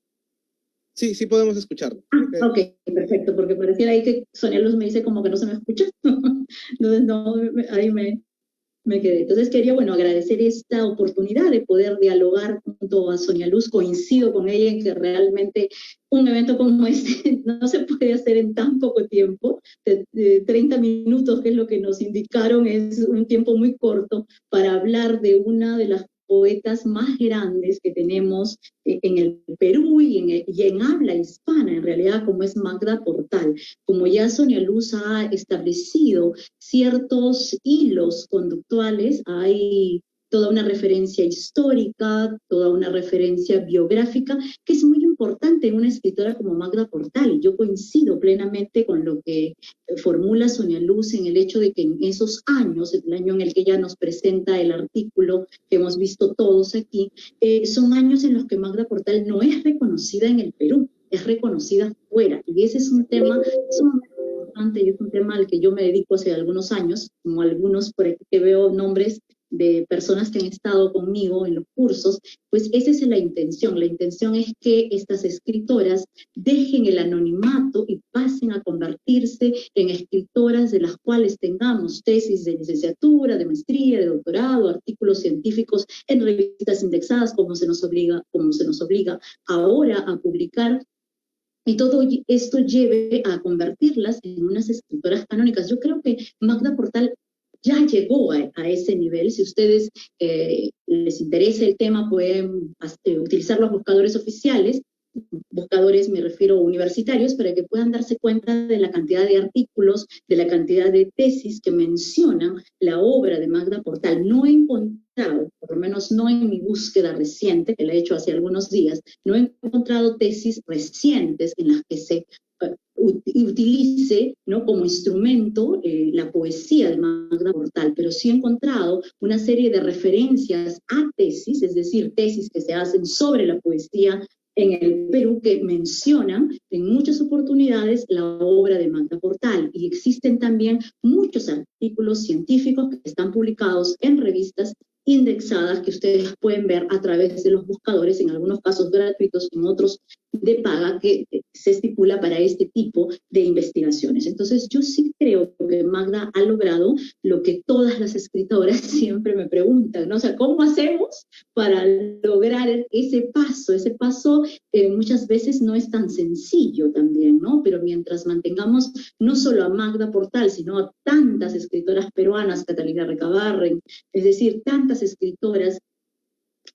Sí, sí podemos escucharlo. Ok, perfecto, porque pareciera ahí que Sonia Luz me dice como que no se me escucha. Entonces, no, ahí me quedé. Entonces quería, bueno, agradecer esta oportunidad de poder dialogar junto a Sonia Luz. Coincido con ella en que realmente un evento como este no se puede hacer en tan poco tiempo. 30 minutos, que es lo que nos indicaron, es un tiempo muy corto para hablar de una de las poetas más grandes que tenemos en el Perú y en habla hispana, en realidad, como es Magda Portal. Como ya Sonia Luz ha establecido ciertos hilos conductuales, hay toda una referencia histórica, toda una referencia biográfica, que es muy importante en una escritora como Magda Portal, y yo coincido plenamente con lo que formula Sonia Luz en el hecho de que en esos años, el año en el que ella nos presenta el artículo que hemos visto todos aquí, son años en los que Magda Portal no es reconocida en el Perú, es reconocida fuera, y ese es un tema sumamente importante y es un tema al que yo me dedico hace algunos años, como algunos por aquí que veo nombres de personas que han estado conmigo en los cursos, pues esa es la intención es que estas escritoras dejen el anonimato y pasen a convertirse en escritoras de las cuales tengamos tesis de licenciatura, de maestría, de doctorado, artículos científicos en revistas indexadas, como se nos obliga ahora a publicar, y todo esto lleve a convertirlas en unas escritoras canónicas. Yo creo que Magda Portal ya llegó a ese nivel. Si ustedes les interesa el tema, pueden utilizar los buscadores oficiales. Buscadores me refiero universitarios, para que puedan darse cuenta de la cantidad de artículos, de la cantidad de tesis que mencionan la obra de Magda Portal. No he encontrado, por lo menos no en mi búsqueda reciente, que la he hecho hace algunos días, no he encontrado tesis recientes en las que se utilice, ¿no?, como instrumento la poesía de Magda Portal, pero sí he encontrado una serie de referencias a tesis, es decir, tesis que se hacen sobre la poesía en el Perú, que mencionan en muchas oportunidades la obra de Magda Portal, y existen también muchos artículos científicos que están publicados en revistas indexadas que ustedes pueden ver a través de los buscadores, en algunos casos gratuitos, en otros de paga, que se estipula para este tipo de investigaciones. Entonces yo sí creo que Magda ha logrado lo que todas las escritoras siempre me preguntan, ¿no? O sea, ¿cómo hacemos para lograr ese paso? Ese paso muchas veces no es tan sencillo también, ¿no? Pero mientras mantengamos no solo a Magda Portal, sino a tantas escritoras peruanas, Catalina Recabarren, es decir, tantas escritoras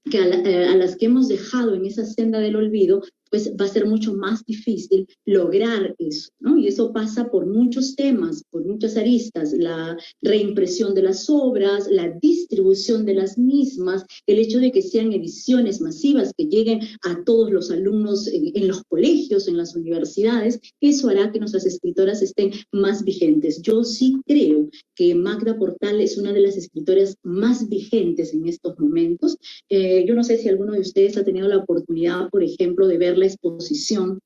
que a las que hemos dejado en esa senda del olvido, pues va a ser mucho más difícil lograr eso, ¿no? Y eso pasa por muchos temas, por muchas aristas, la reimpresión de las obras, la distribución de las mismas, el hecho de que sean ediciones masivas que lleguen a todos los alumnos en los colegios, en las universidades, eso hará que nuestras escritoras estén más vigentes. Yo sí creo que Magda Portal es una de las escritoras más vigentes en estos momentos. Yo no sé si alguno de ustedes ha tenido la oportunidad, por ejemplo, de ver la exposición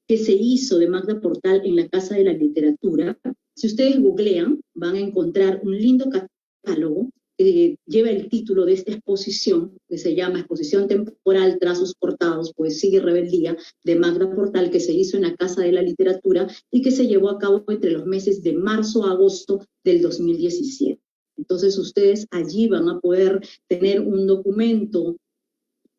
que se hizo de Magda Portal en la Casa de la Literatura. Si ustedes googlean, van a encontrar un lindo catálogo que lleva el título de esta exposición, que se llama Exposición Temporal, Trazos Cortados, Poesía y Rebeldía, de Magda Portal, que se hizo en la Casa de la Literatura y que se llevó a cabo entre los meses de marzo a agosto del 2017. Entonces ustedes allí van a poder tener un documento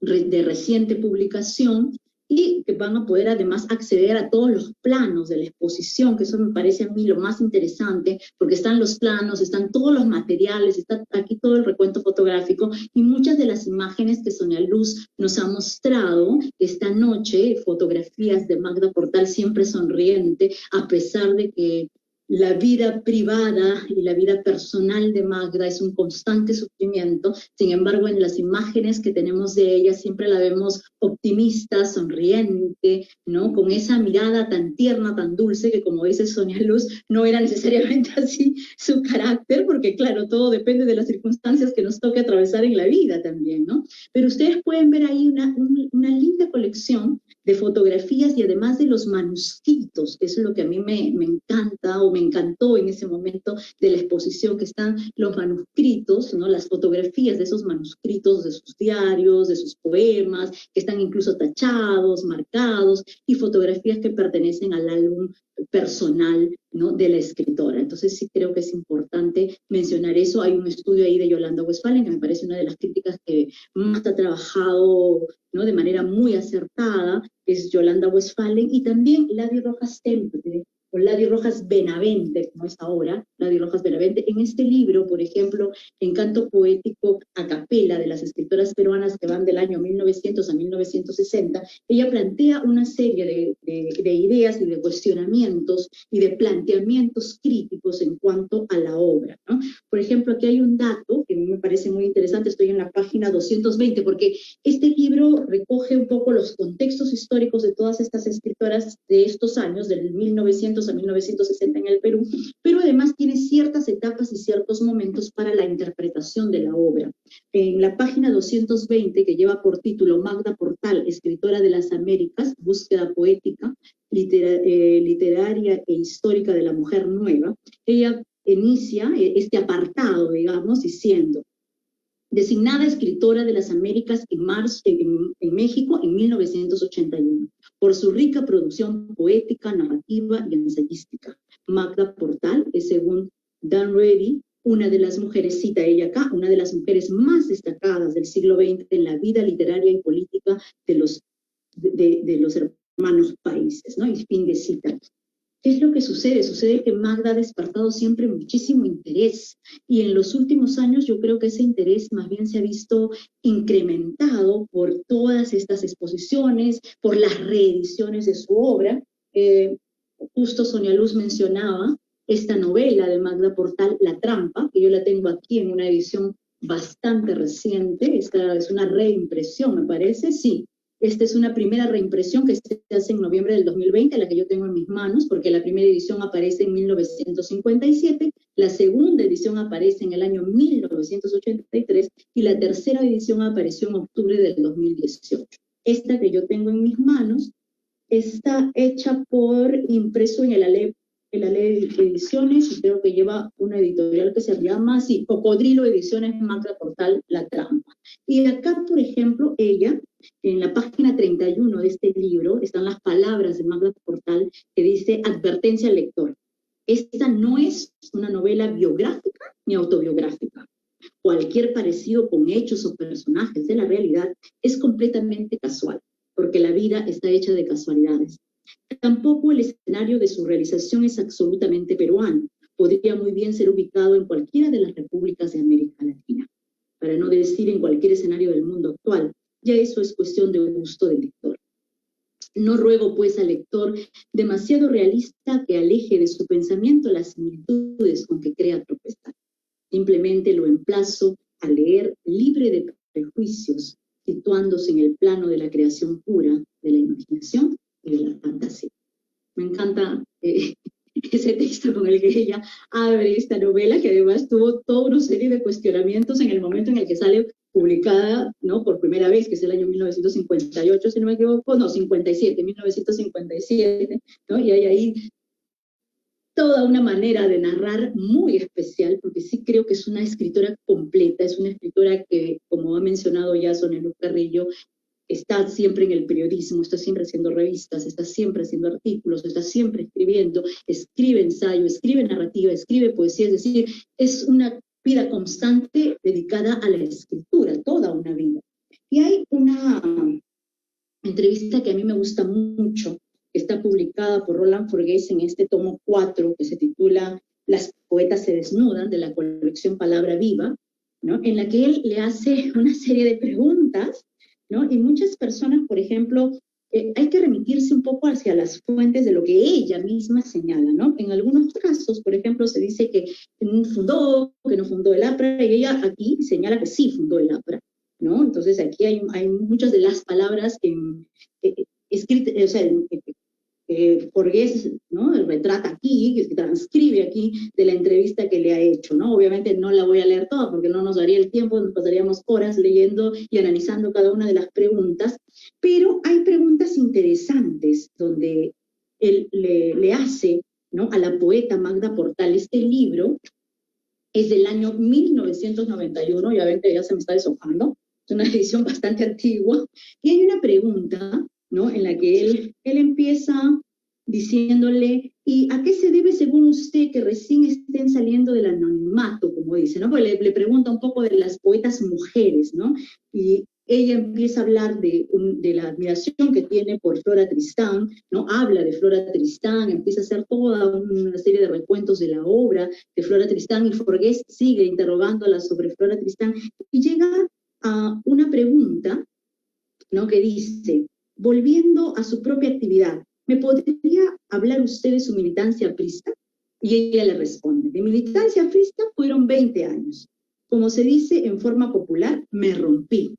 de reciente publicación y que van a poder además acceder a todos los planos de la exposición, que eso me parece a mí lo más interesante, porque están los planos, están todos los materiales, está aquí todo el recuento fotográfico y muchas de las imágenes que Sonia Luz nos ha mostrado esta noche, fotografías de Magda Portal siempre sonriente, a pesar de que la vida privada y la vida personal de Magda es un constante sufrimiento. Sin embargo, en las imágenes que tenemos de ella siempre la vemos optimista, sonriente, ¿no? Con esa mirada tan tierna, tan dulce, que como dice Sonia Luz, no era necesariamente así su carácter, porque claro, todo depende de las circunstancias que nos toque atravesar en la vida también, ¿no? Pero ustedes pueden ver ahí una linda colección de fotografías y además de los manuscritos, que eso es lo que a mí me encanta o me encantó en ese momento de la exposición, que están los manuscritos, ¿no? Las fotografías de esos manuscritos, de sus diarios, de sus poemas, que están incluso tachados, marcados, y fotografías que pertenecen al álbum personal, ¿no? De la escritora. Entonces sí creo que es importante mencionar eso. Hay un estudio ahí de Yolanda Westphalen, que me parece una de las críticas que más ha trabajado, ¿no? De manera muy acertada, es Yolanda Westphalen, y también Lady Rojas Temple, o Lady Rojas Benavente, como es ahora, Lady Rojas Benavente. En este libro, por ejemplo, Encanto Poético a Capela, de las escritoras peruanas que van del año 1900 a 1960, ella plantea una serie de ideas y de cuestionamientos y de planteamientos críticos en cuanto a la obra, ¿no? Por ejemplo, aquí hay un dato que a mí me parece muy interesante, estoy en la página 220, porque este libro recoge un poco los contextos históricos de todas estas escritoras de estos años, del 1900 a 1960 en el Perú, pero además tiene ciertas etapas y ciertos momentos para la interpretación de la obra. En la página 220, que lleva por título Magda Portal, escritora de las Américas, búsqueda poética, literaria e histórica de la mujer nueva, ella inicia este apartado, digamos, diciendo: designada escritora de las Américas en México en 1981, por su rica producción poética, narrativa y ensayística. Magda Portal es, según Dan Reddy, una de las mujeres, cita ella acá, una de las mujeres más destacadas del siglo XX en la vida literaria y política de los hermanos países, ¿no? Y fin de cita. ¿Qué es lo que sucede? Sucede que Magda ha despertado siempre muchísimo interés, y en los últimos años yo creo que ese interés más bien se ha visto incrementado por todas estas exposiciones, por las reediciones de su obra. Justo Sonia Luz mencionaba esta novela de Magda Portal, La Trampa, que yo la tengo aquí en una edición bastante reciente. Esta es una reimpresión, me parece, sí. Esta es una primera reimpresión que se hace en noviembre del 2020, la que yo tengo en mis manos, porque la primera edición aparece en 1957, la segunda edición aparece en el año 1983 y la tercera edición apareció en octubre del 2018. Esta que yo tengo en mis manos está hecha por impreso en el Ale Ediciones, y creo que lleva una editorial que se llama así, Cocodrilo Ediciones, Magda Portal, La Trampa. Y acá, por ejemplo, ella, en la página 31 de este libro, están las palabras de Magda Portal que dice: advertencia al lector. Esta no es una novela biográfica ni autobiográfica. Cualquier parecido con hechos o personajes de la realidad es completamente casual, porque la vida está hecha de casualidades. Tampoco el escenario de su realización es absolutamente peruano. Podría muy bien ser ubicado en cualquiera de las repúblicas de América Latina. para no decir en cualquier escenario del mundo actual. Ya eso es cuestión de gusto del lector. No ruego, pues, al lector demasiado realista que aleje de su pensamiento las similitudes con que crea tropezar. Simplemente lo emplazo a leer libre de prejuicios, situándose en el plano de la creación pura, de la imaginación y de la fantasía. Me encanta ese texto con el que ella abre esta novela, que además tuvo toda una serie de cuestionamientos en el momento en el que sale publicada, ¿no?, por primera vez, que es el año 1958, si no me equivoco, no, 57, 1957, ¿no? Y hay ahí toda una manera de narrar muy especial, porque sí creo que es una escritora completa, es una escritora que, como ha mencionado ya Sonia Luz Carrillo, está siempre en el periodismo, está siempre haciendo revistas, está siempre haciendo artículos, está siempre escribiendo, escribe ensayo, escribe narrativa, escribe poesía, es decir, es una vida constante dedicada a la escritura, toda una vida. Y hay una entrevista que a mí me gusta mucho, que está publicada por Roland Forgués en este tomo 4, que se titula Las poetas se desnudan, de la colección Palabra Viva, ¿no?, en la que él le hace una serie de preguntas, ¿no? Y muchas personas, por ejemplo, hay que remitirse un poco hacia las fuentes de lo que ella misma señala, ¿no? En algunos casos, por ejemplo, se dice que fundó, que no fundó el APRA, y ella aquí señala que sí fundó el APRA, ¿no? Entonces aquí hay muchas de las palabras escritas, o sea, Forgués, ¿no?, retrata aquí, que transcribe aquí de la entrevista que le ha hecho, ¿no? Obviamente no la voy a leer toda porque no nos daría el tiempo, nos pasaríamos horas leyendo y analizando cada una de las preguntas, pero hay preguntas interesantes donde él le hace, ¿no?, a la poeta Magda Portal. Este libro es del año 1991, ya ven que ya se me está deshojando, es una edición bastante antigua, y hay una pregunta, ¿no?, en la que él empieza diciéndole, ¿y a qué se debe según usted que recién estén saliendo del anonimato, como dice, ¿no? Pues le pregunta un poco de las poetas mujeres, ¿no? Y ella empieza a hablar de la admiración que tiene por Flora Tristán, ¿no? Habla de Flora Tristán, empieza a hacer toda una serie de recuentos de la obra de Flora Tristán, y Forgués sigue interrogándola sobre Flora Tristán, y llega a una pregunta, ¿no?, que dice, volviendo a su propia actividad, ¿me podría hablar usted de su militancia aprista? Y ella le responde, de militancia aprista fueron 20 años. Como se dice en forma popular, me rompí.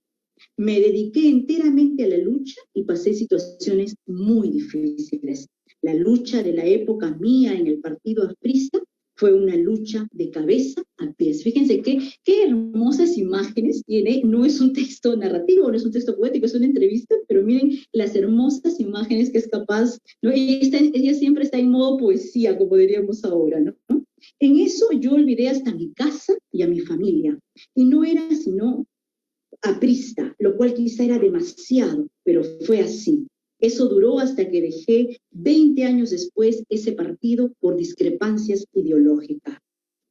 Me dediqué enteramente a la lucha y pasé situaciones muy difíciles. La lucha de la época mía en el partido aprista fue una lucha de cabeza a pies. Fíjense qué hermosas imágenes tiene. No es un texto narrativo, no es un texto poético, es una entrevista, pero miren las hermosas imágenes que es capaz, ¿no? Ella siempre está en modo poesía, como diríamos ahora, ¿no? En eso yo olvidé hasta mi casa y a mi familia. Y no era sino aprista, lo cual quizá era demasiado, pero fue así. Eso duró hasta que dejé 20 años después ese partido por discrepancias ideológicas.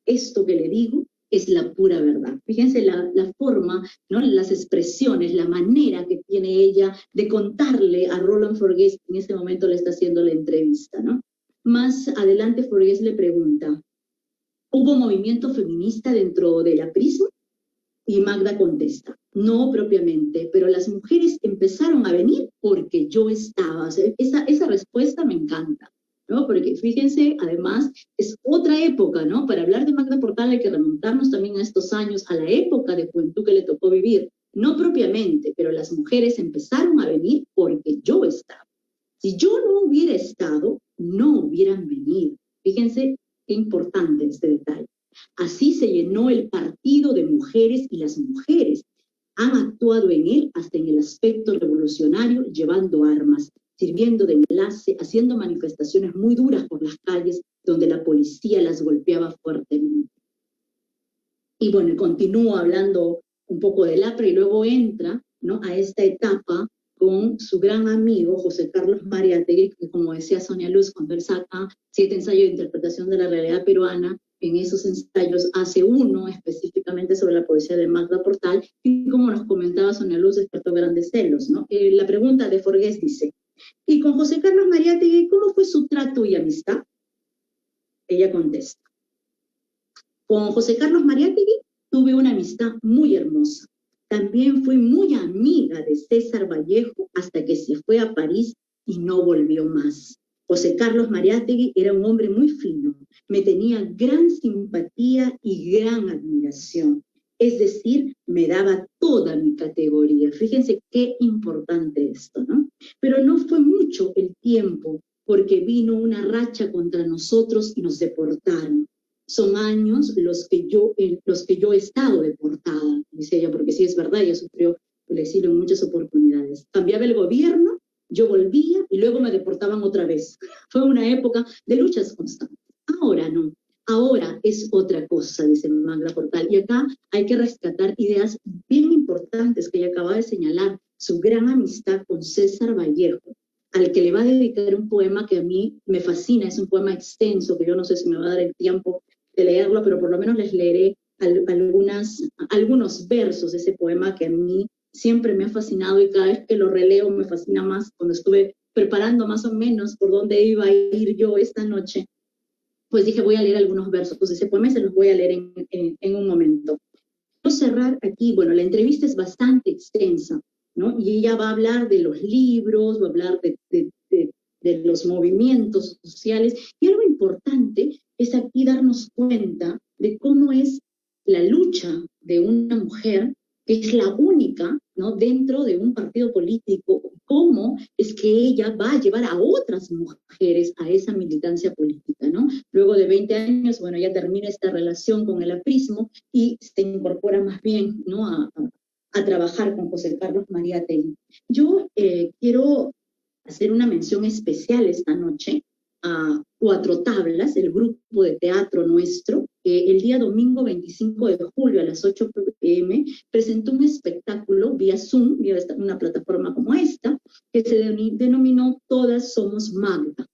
Esto que le digo es la pura verdad. Fíjense la forma, ¿no?, las expresiones, la manera que tiene ella de contarle a Roland Forgués, en este momento le está haciendo la entrevista, ¿no? Más adelante Forgués le pregunta, ¿hubo movimiento feminista dentro del aprismo? Y Magda contesta, no propiamente, pero las mujeres empezaron a venir porque yo estaba. O sea, esa respuesta me encanta, ¿no? Porque fíjense, además, es otra época, ¿no? Para hablar de Magda Portal hay que remontarnos también a estos años, a la época de juventud que le tocó vivir. No propiamente, pero las mujeres empezaron a venir porque yo estaba. Si yo no hubiera estado, no hubieran venido. Fíjense qué importante este detalle. Así se llenó el partido de mujeres, y las mujeres han actuado en él hasta en el aspecto revolucionario, llevando armas, sirviendo de enlace, haciendo manifestaciones muy duras por las calles donde la policía las golpeaba fuertemente. Y bueno, continúa hablando un poco del APRA y luego entra, ¿no?, a esta etapa con su gran amigo José Carlos Mariátegui, que, como decía Sonia Luz, cuando él saca 7 ensayos de interpretación de la realidad peruana, en esos ensayos hace uno específicamente sobre la poesía de Magda Portal, y como nos comentaba Sonia Luz, despertó grandes celos, ¿no? La pregunta de Forgués dice, ¿y con José Carlos Mariátegui cómo fue su trato y amistad? Ella contesta, con José Carlos Mariátegui tuve una amistad amistad muy hermosa. También fui muy amiga de César Vallejo hasta que se fue a París y no volvió más. José Carlos Mariátegui era un hombre muy fino, me tenía gran simpatía y gran admiración. Es decir, me daba toda mi categoría. Fíjense qué importante esto, ¿no? Pero no fue mucho el tiempo porque vino una racha contra nosotros y nos deportaron. Son años los que yo he estado deportada, dice ella, porque sí es verdad, ella sufrió el exilio en muchas oportunidades. Cambiaba el gobierno, yo volvía y luego me deportaban otra vez. Fue una época de luchas constantes. Ahora no, ahora es otra cosa, dice Magda Portal. Y acá hay que rescatar ideas bien importantes que ella acaba de señalar. Su gran amistad con César Vallejo, al que le va a dedicar un poema que a mí me fascina. Es un poema extenso, que yo no sé si me va a dar el tiempo de leerlo, pero por lo menos les leeré algunos versos de ese poema que a mí siempre me ha fascinado y cada vez que lo releo me fascina más. Cuando estuve preparando más o menos por dónde iba a ir yo esta noche, pues dije voy a leer algunos versos de ese poema y se los voy a leer en un momento. Quiero cerrar aquí, bueno, la entrevista es bastante extensa, ¿no? Y ella va a hablar de los libros, va a hablar de los movimientos sociales, y algo importante es aquí darnos cuenta de cómo es la lucha de una mujer que es la única, ¿no?, dentro de un partido político, cómo es que ella va a llevar a otras mujeres a esa militancia política, ¿no? Luego de 20 años, bueno, ella termina esta relación con el aprismo y se incorpora más bien, ¿no?, a trabajar con José Carlos Mariátegui. Yo quiero hacer una mención especial esta noche a Cuatro Tablas, el grupo de teatro nuestro, que el día domingo 25 de julio a las 8 p.m. presentó un espectáculo vía Zoom, vía una plataforma como esta, que se denominó Todas Somos Magda.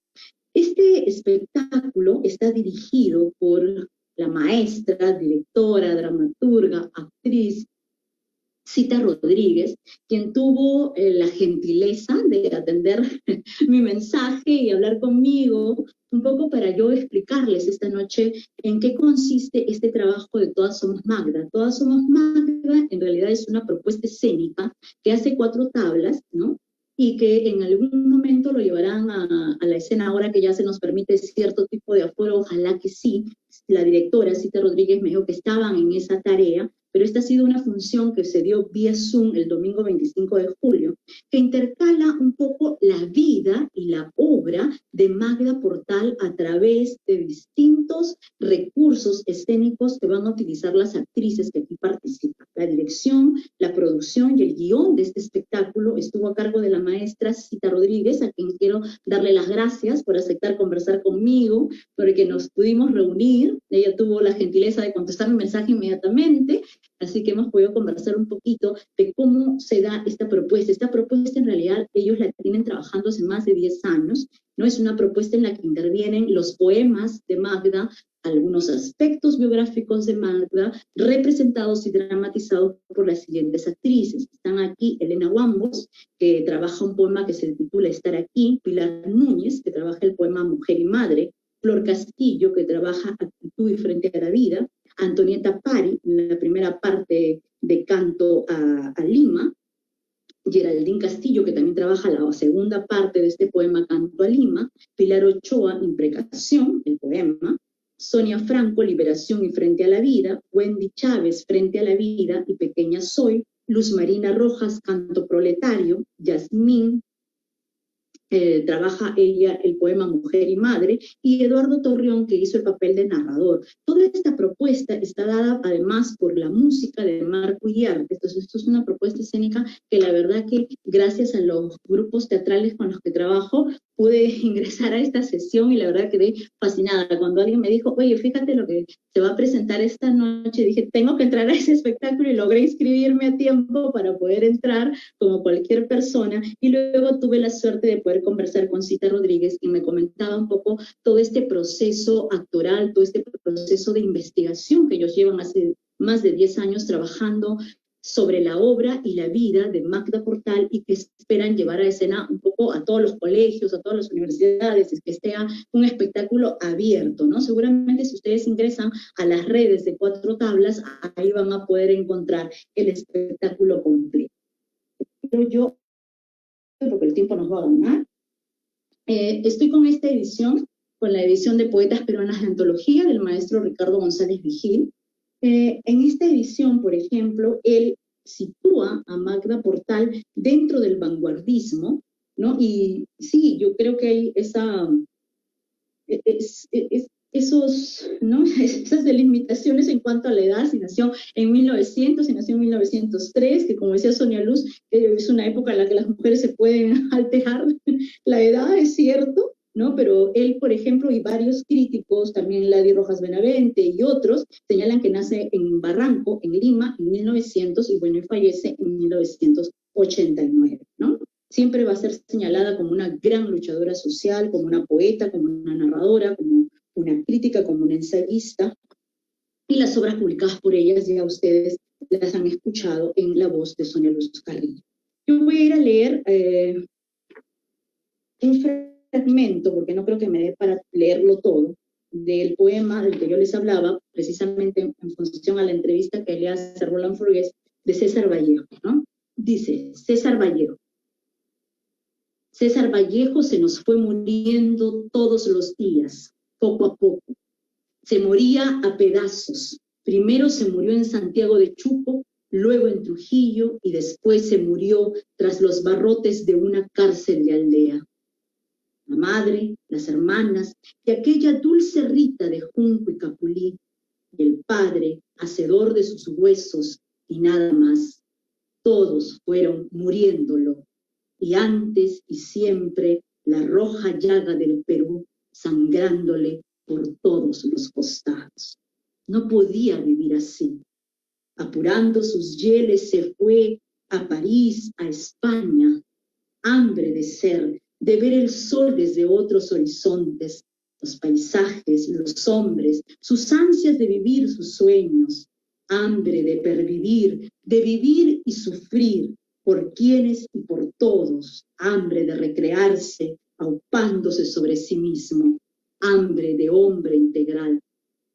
Este espectáculo está dirigido por la maestra, directora, dramaturga, actriz, Cita Rodríguez, quien tuvo la gentileza de atender mi mensaje y hablar conmigo un poco para yo explicarles esta noche en qué consiste este trabajo de Todas Somos Magda. Todas Somos Magda en realidad es una propuesta escénica que hace 4 tablas, ¿no?, y que en algún momento lo llevarán a la escena ahora que ya se nos permite cierto tipo de aforo, ojalá que sí. La directora Cita Rodríguez me dijo que estaban en esa tarea, pero esta ha sido una función que se dio vía Zoom el domingo 25 de julio, que intercala un poco la vida y la obra de Magda Portal a través de distintos recursos escénicos que van a utilizar las actrices que aquí participan. La dirección, la producción y el guión de este espectáculo estuvo a cargo de la maestra Cita Rodríguez, a quien quiero darle las gracias por aceptar conversar conmigo, porque nos pudimos reunir. Ella tuvo la gentileza de contestar mi mensaje inmediatamente, así que hemos podido conversar un poquito de cómo se da esta propuesta. Esta propuesta en realidad ellos la tienen trabajando hace más de 10 años, ¿no? Es una propuesta en la que intervienen los poemas de Magda, algunos aspectos biográficos de Magda, representados y dramatizados por las siguientes actrices. Están aquí Elena Wambos, que trabaja un poema que se titula Estar aquí, Pilar Núñez, que trabaja el poema Mujer y Madre, Flor Castillo, que trabaja Actitud y Frente a la Vida, Antonieta Pari, en la primera parte de Canto a Lima, Geraldine Castillo, que también trabaja la segunda parte de este poema Canto a Lima, Pilar Ochoa, Imprecación, el poema, Sonia Franco, Liberación y Frente a la Vida, Wendy Chávez, Frente a la Vida y Pequeña Soy, Luz Marina Rojas, Canto Proletario, Yasmín, trabaja ella el poema Mujer y Madre, y Eduardo Torreón, que hizo el papel de narrador. Toda esta propuesta está dada además por la música de Marco Iriarte. Entonces esto es una propuesta escénica que la verdad que gracias a los grupos teatrales con los que trabajo pude ingresar a esta sesión y la verdad quedé fascinada. Cuando alguien me dijo, oye, fíjate lo que se va a presentar esta noche, dije, tengo que entrar a ese espectáculo, y logré inscribirme a tiempo para poder entrar como cualquier persona, y luego tuve la suerte de poder conversar con Cita Rodríguez, y me comentaba un poco todo este proceso actoral, todo este proceso de investigación que ellos llevan hace más de 10 años trabajando sobre la obra y la vida de Magda Portal y que esperan llevar a escena un poco a todos los colegios, a todas las universidades, que sea un espectáculo abierto, ¿no? Seguramente si ustedes ingresan a las redes de Cuatro Tablas, ahí van a poder encontrar el espectáculo completo. Pero yo, porque el tiempo nos va a ganar, estoy con esta edición, con la edición de Poetas Peruanas de Antología del maestro Ricardo González Vigil. En esta edición, por ejemplo, él sitúa a Magda Portal dentro del vanguardismo, ¿no? Y sí, yo creo que hay ¿no? Esas delimitaciones en cuanto a la edad, si nació en 1900, si nació en 1903, que como decía Sonia Luz, es una época en la que las mujeres se pueden alterar la edad, es cierto, ¿no? Pero él, por ejemplo, y varios críticos, también Ladi Rojas Benavente y otros, señalan que nace en Barranco, en Lima, en 1900, y bueno, y fallece en 1989, ¿no? Siempre va a ser señalada como una gran luchadora social, como una poeta, como una narradora, como una crítica, como una ensayista, y las obras publicadas por ellas ya ustedes las han escuchado en la voz de Sonia Luz Carrillo. Yo voy a ir a leer un fragmento, porque no creo que me dé para leerlo todo, del poema del que yo les hablaba, precisamente en función a la entrevista que le hace Roland Forgués de César Vallejo, ¿no? Dice, César Vallejo se nos fue muriendo todos los días, poco a poco. Se moría a pedazos. Primero se murió en Santiago de Chuco, luego en Trujillo y después se murió tras los barrotes de una cárcel de aldea. La madre, las hermanas y aquella dulce Rita de junco y capulí, y el padre, hacedor de sus huesos y nada más. Todos fueron muriéndolo. Y antes y siempre la roja llaga del Perú sangrándole por todos los costados. No podía vivir así. Apurando sus hieles se fue a París, a España. Hambre de ser, de ver el sol desde otros horizontes, los paisajes, los hombres, sus ansias de vivir sus sueños. Hambre de pervivir, de vivir y sufrir, por quienes y por todos, hambre de recrearse, aupándose sobre sí mismo, hambre de hombre integral.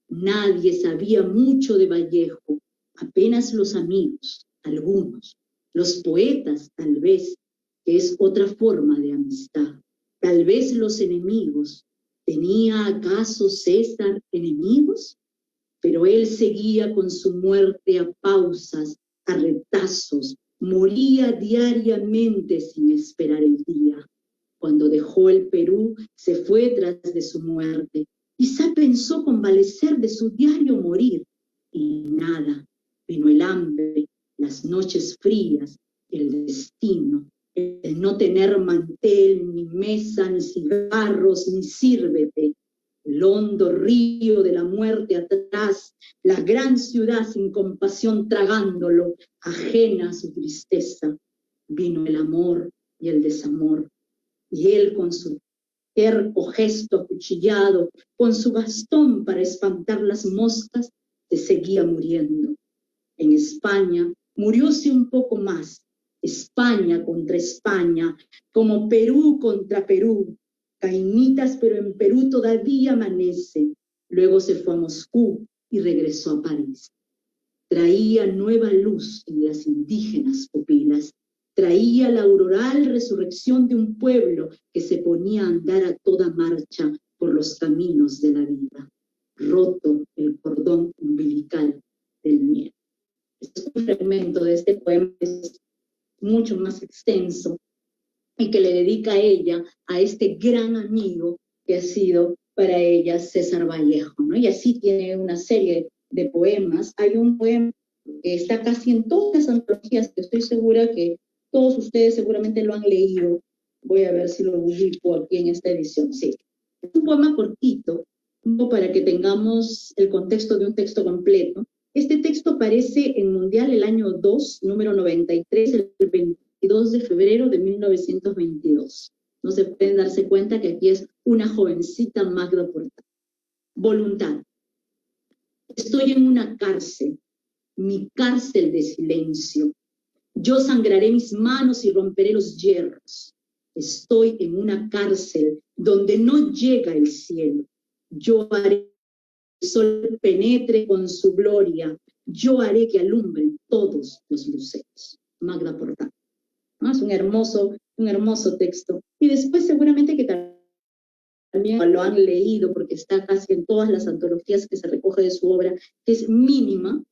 Nadie sabía mucho de Vallejo, apenas los amigos, algunos, los poetas tal vez, que es otra forma de amistad, tal vez los enemigos. ¿Tenía acaso César enemigos? Pero él seguía con su muerte a pausas, a retazos, moría diariamente sin esperar el día. Cuando dejó el Perú, se fue tras de su muerte. Quizá pensó convalecer de su diario morir. Y nada, vino el hambre, las noches frías, el destino, el no tener mantel, ni mesa, ni cigarros, ni sírvete. El hondo río de la muerte atrás, la gran ciudad sin compasión tragándolo, ajena a su tristeza. Vino el amor y el desamor, y él con su terco gesto acuchillado, con su bastón para espantar las moscas, se seguía muriendo. En España murióse un poco más, España contra España, como Perú contra Perú, Caimitas, pero en Perú todavía amanece. Luego se fue a Moscú y regresó a París. Traía nueva luz en las indígenas pupilas. Traía la auroral resurrección de un pueblo que se ponía a andar a toda marcha por los caminos de la vida. Roto el cordón umbilical del miedo. Este es un fragmento de este poema, es mucho más extenso, y que le dedica a ella, a este gran amigo que ha sido para ella César Vallejo, ¿no? Y así tiene una serie de poemas. Hay un poema que está casi en todas las antologías, que estoy segura que todos ustedes seguramente lo han leído. Voy a ver si lo ubico aquí en esta edición. Sí, es un poema cortito, para que tengamos el contexto de un texto completo. Este texto aparece en Mundial el año 2, número 93, el 22 de febrero de 1922. No se pueden darse cuenta que aquí es una jovencita Magda Portal. Voluntad. Estoy en una cárcel. mi cárcel de silencio. Yo sangraré mis manos y romperé los hierros. Estoy en una cárcel donde no llega el cielo. Yo haré que el sol penetre con su gloria. Yo haré que alumbren todos los luceros. Magda Portal. ¿No? Es un hermoso texto. Y después seguramente que también lo han leído porque está casi en todas las antologías que se recoge de su obra, que es mínima,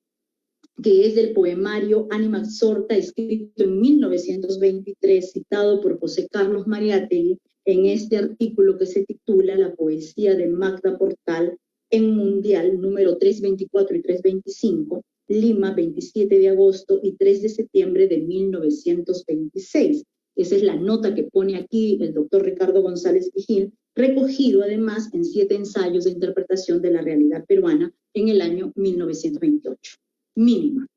que es del poemario Ánima Absorta, escrito en 1923, citado por José Carlos Mariátegui, en este artículo que se titula La poesía de Magda Portal en Mundial, número 324 y 325, Lima, 27 de agosto y 3 de septiembre de 1926. Esa es la nota que pone aquí el doctor Ricardo González Vigil, recogido además en 7 ensayos de interpretación de la realidad peruana en el año 1928. Mínima.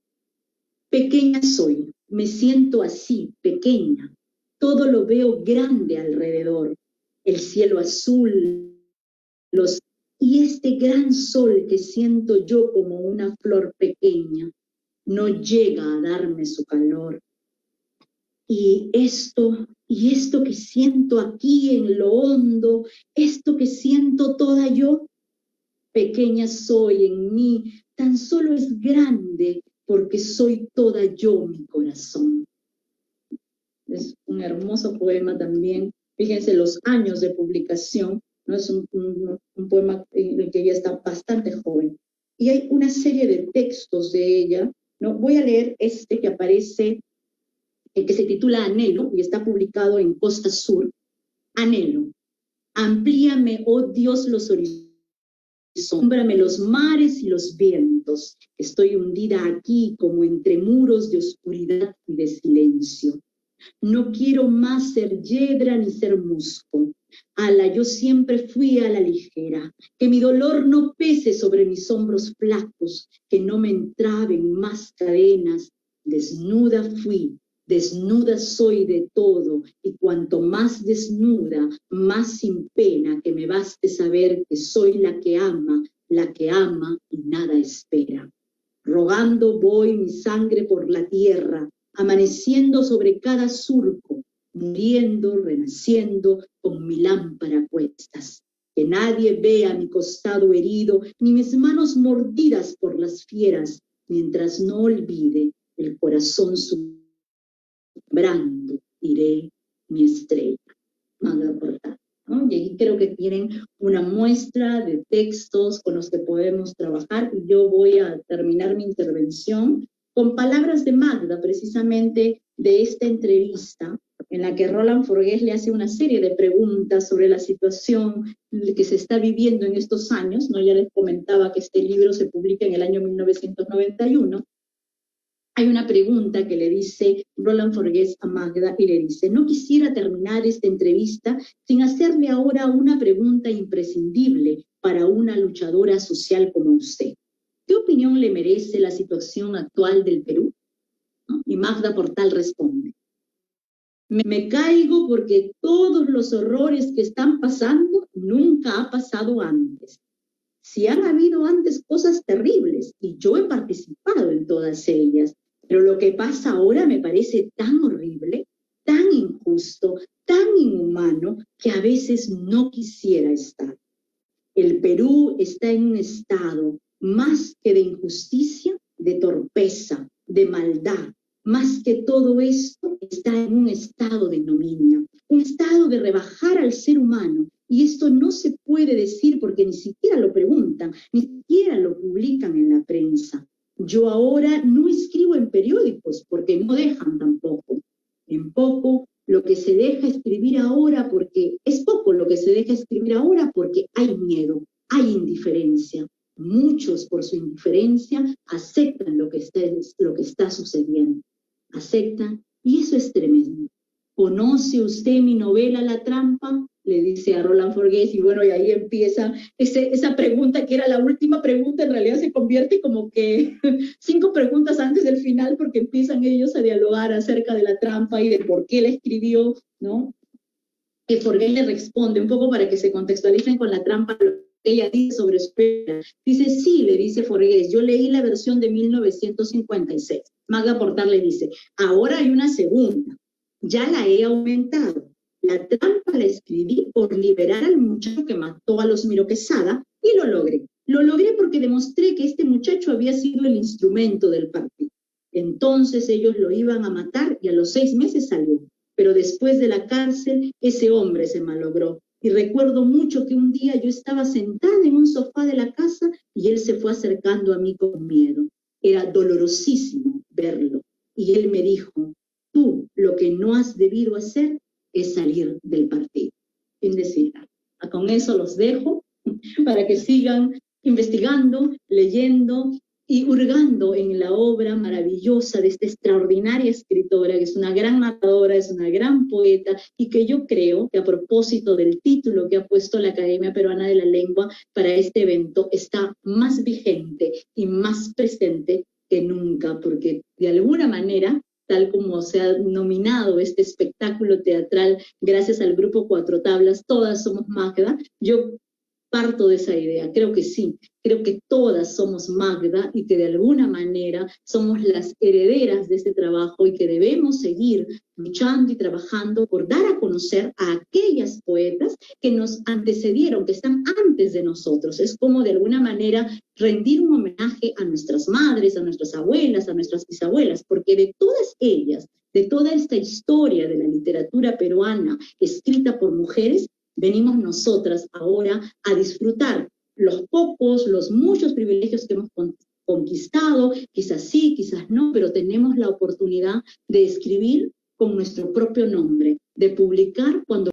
Pequeña soy, me siento así, pequeña. Todo lo veo grande alrededor. El cielo azul, y este gran sol que siento yo como una flor pequeña, no llega a darme su calor. Y esto que siento aquí en lo hondo, esto que siento toda yo, pequeña soy en mí, tan solo es grande porque soy toda yo mi corazón. Es un hermoso poema también. Fíjense los años de publicación, ¿no? Es un poema en el que ella está bastante joven. Y hay una serie de textos de ella, ¿no? Voy a leer este que aparece, que se titula Anhelo, y está publicado en Costa Sur. Anhelo. Amplíame, oh Dios, los horizontes. Sómbrame los mares y los vientos. Estoy hundida aquí como entre muros de oscuridad y de silencio. No quiero más ser yedra ni ser musgo. Ala, yo siempre fui a la ligera. Que mi dolor no pese sobre mis hombros flacos, que no me entraben más cadenas. Desnuda fui, desnuda soy de todo, y cuanto más desnuda, más sin pena, que me baste saber que soy la que ama y nada espera. Rogando voy mi sangre por la tierra, amaneciendo sobre cada surco, muriendo, renaciendo, con mi lámpara a cuestas. Que nadie vea mi costado herido, ni mis manos mordidas por las fieras, mientras no olvide el corazón sombrando, iré mi estrella. Magda Portal, ¿no? Y aquí creo que tienen una muestra de textos con los que podemos trabajar, y yo voy a terminar mi intervención con palabras de Magda, precisamente de esta entrevista, en la que Roland Forgués le hace una serie de preguntas sobre la situación que se está viviendo en estos años, ¿no? Ya les comentaba que este libro se publica en el año 1991, hay una pregunta que le dice Roland Forgués a Magda y le dice: no quisiera terminar esta entrevista sin hacerle ahora una pregunta imprescindible para una luchadora social como usted. ¿Qué opinión le merece la situación actual del Perú? ¿No? Y Magda Portal responde: me caigo porque todos los horrores que están pasando nunca ha pasado antes. Si han habido antes cosas terribles, y yo he participado en todas ellas, pero lo que pasa ahora me parece tan horrible, tan injusto, tan inhumano, que a veces no quisiera estar. El Perú está en un estado más que de injusticia, de torpeza, de maldad. Más que todo esto, está en un estado de ignominia, un estado de rebajar al ser humano. Y esto no se puede decir porque ni siquiera lo preguntan, ni siquiera lo publican en la prensa. Yo ahora no escribo en periódicos porque no dejan tampoco. En poco lo que se deja escribir ahora, porque es poco lo que se deja escribir ahora porque hay miedo, hay indiferencia. Muchos por su indiferencia aceptan lo que está sucediendo. Aceptan, y eso es tremendo. ¿Conoce usted mi novela La Trampa? Le dice a Roland Forgués, y bueno, y ahí empieza esa pregunta que era la última pregunta, en realidad se convierte como que 5 preguntas antes del final, porque empiezan ellos a dialogar acerca de La Trampa y de por qué la escribió, ¿no? Que Forgués le responde, un poco para que se contextualicen con La Trampa, lo ella dice sobre su obra. Dice, sí, le dice Forgués, yo leí la versión de 1956. Magda Portal le dice, ahora hay una segunda, ya la he aumentado. La trampa la escribí por liberar al muchacho que mató a los Miro Quesada y lo logré. Lo logré porque demostré que este muchacho había sido el instrumento del partido. Entonces ellos lo iban a matar y a los 6 meses salió. Pero después de la cárcel, ese hombre se malogró. Y recuerdo mucho que un día yo estaba sentada en un sofá de la casa y él se fue acercando a mí con miedo. Era dolorosísimo verlo. Y él me dijo, tú lo que no has debido hacer es salir del partido. Fin de cita. Con eso los dejo para que sigan investigando, leyendo y hurgando en la obra maravillosa de esta extraordinaria escritora, que es una gran narradora, es una gran poeta, y que yo creo que a propósito del título que ha puesto la Academia Peruana de la Lengua para este evento, está más vigente y más presente que nunca, porque de alguna manera, tal como se ha nominado este espectáculo teatral gracias al grupo Cuatro Tablas, Todas Somos Magda, yo parto de esa idea, creo que sí, creo que todas somos Magda y que de alguna manera somos las herederas de este trabajo y que debemos seguir luchando y trabajando por dar a conocer a aquellas poetas que nos antecedieron, que están antes de nosotros. Es como de alguna manera rendir un homenaje a nuestras madres, a nuestras abuelas, a nuestras bisabuelas, porque de todas ellas, de toda esta historia de la literatura peruana escrita por mujeres, venimos nosotras ahora a disfrutar los pocos, los muchos privilegios que hemos conquistado, quizás sí, quizás no, pero tenemos la oportunidad de escribir con nuestro propio nombre, de publicar cuando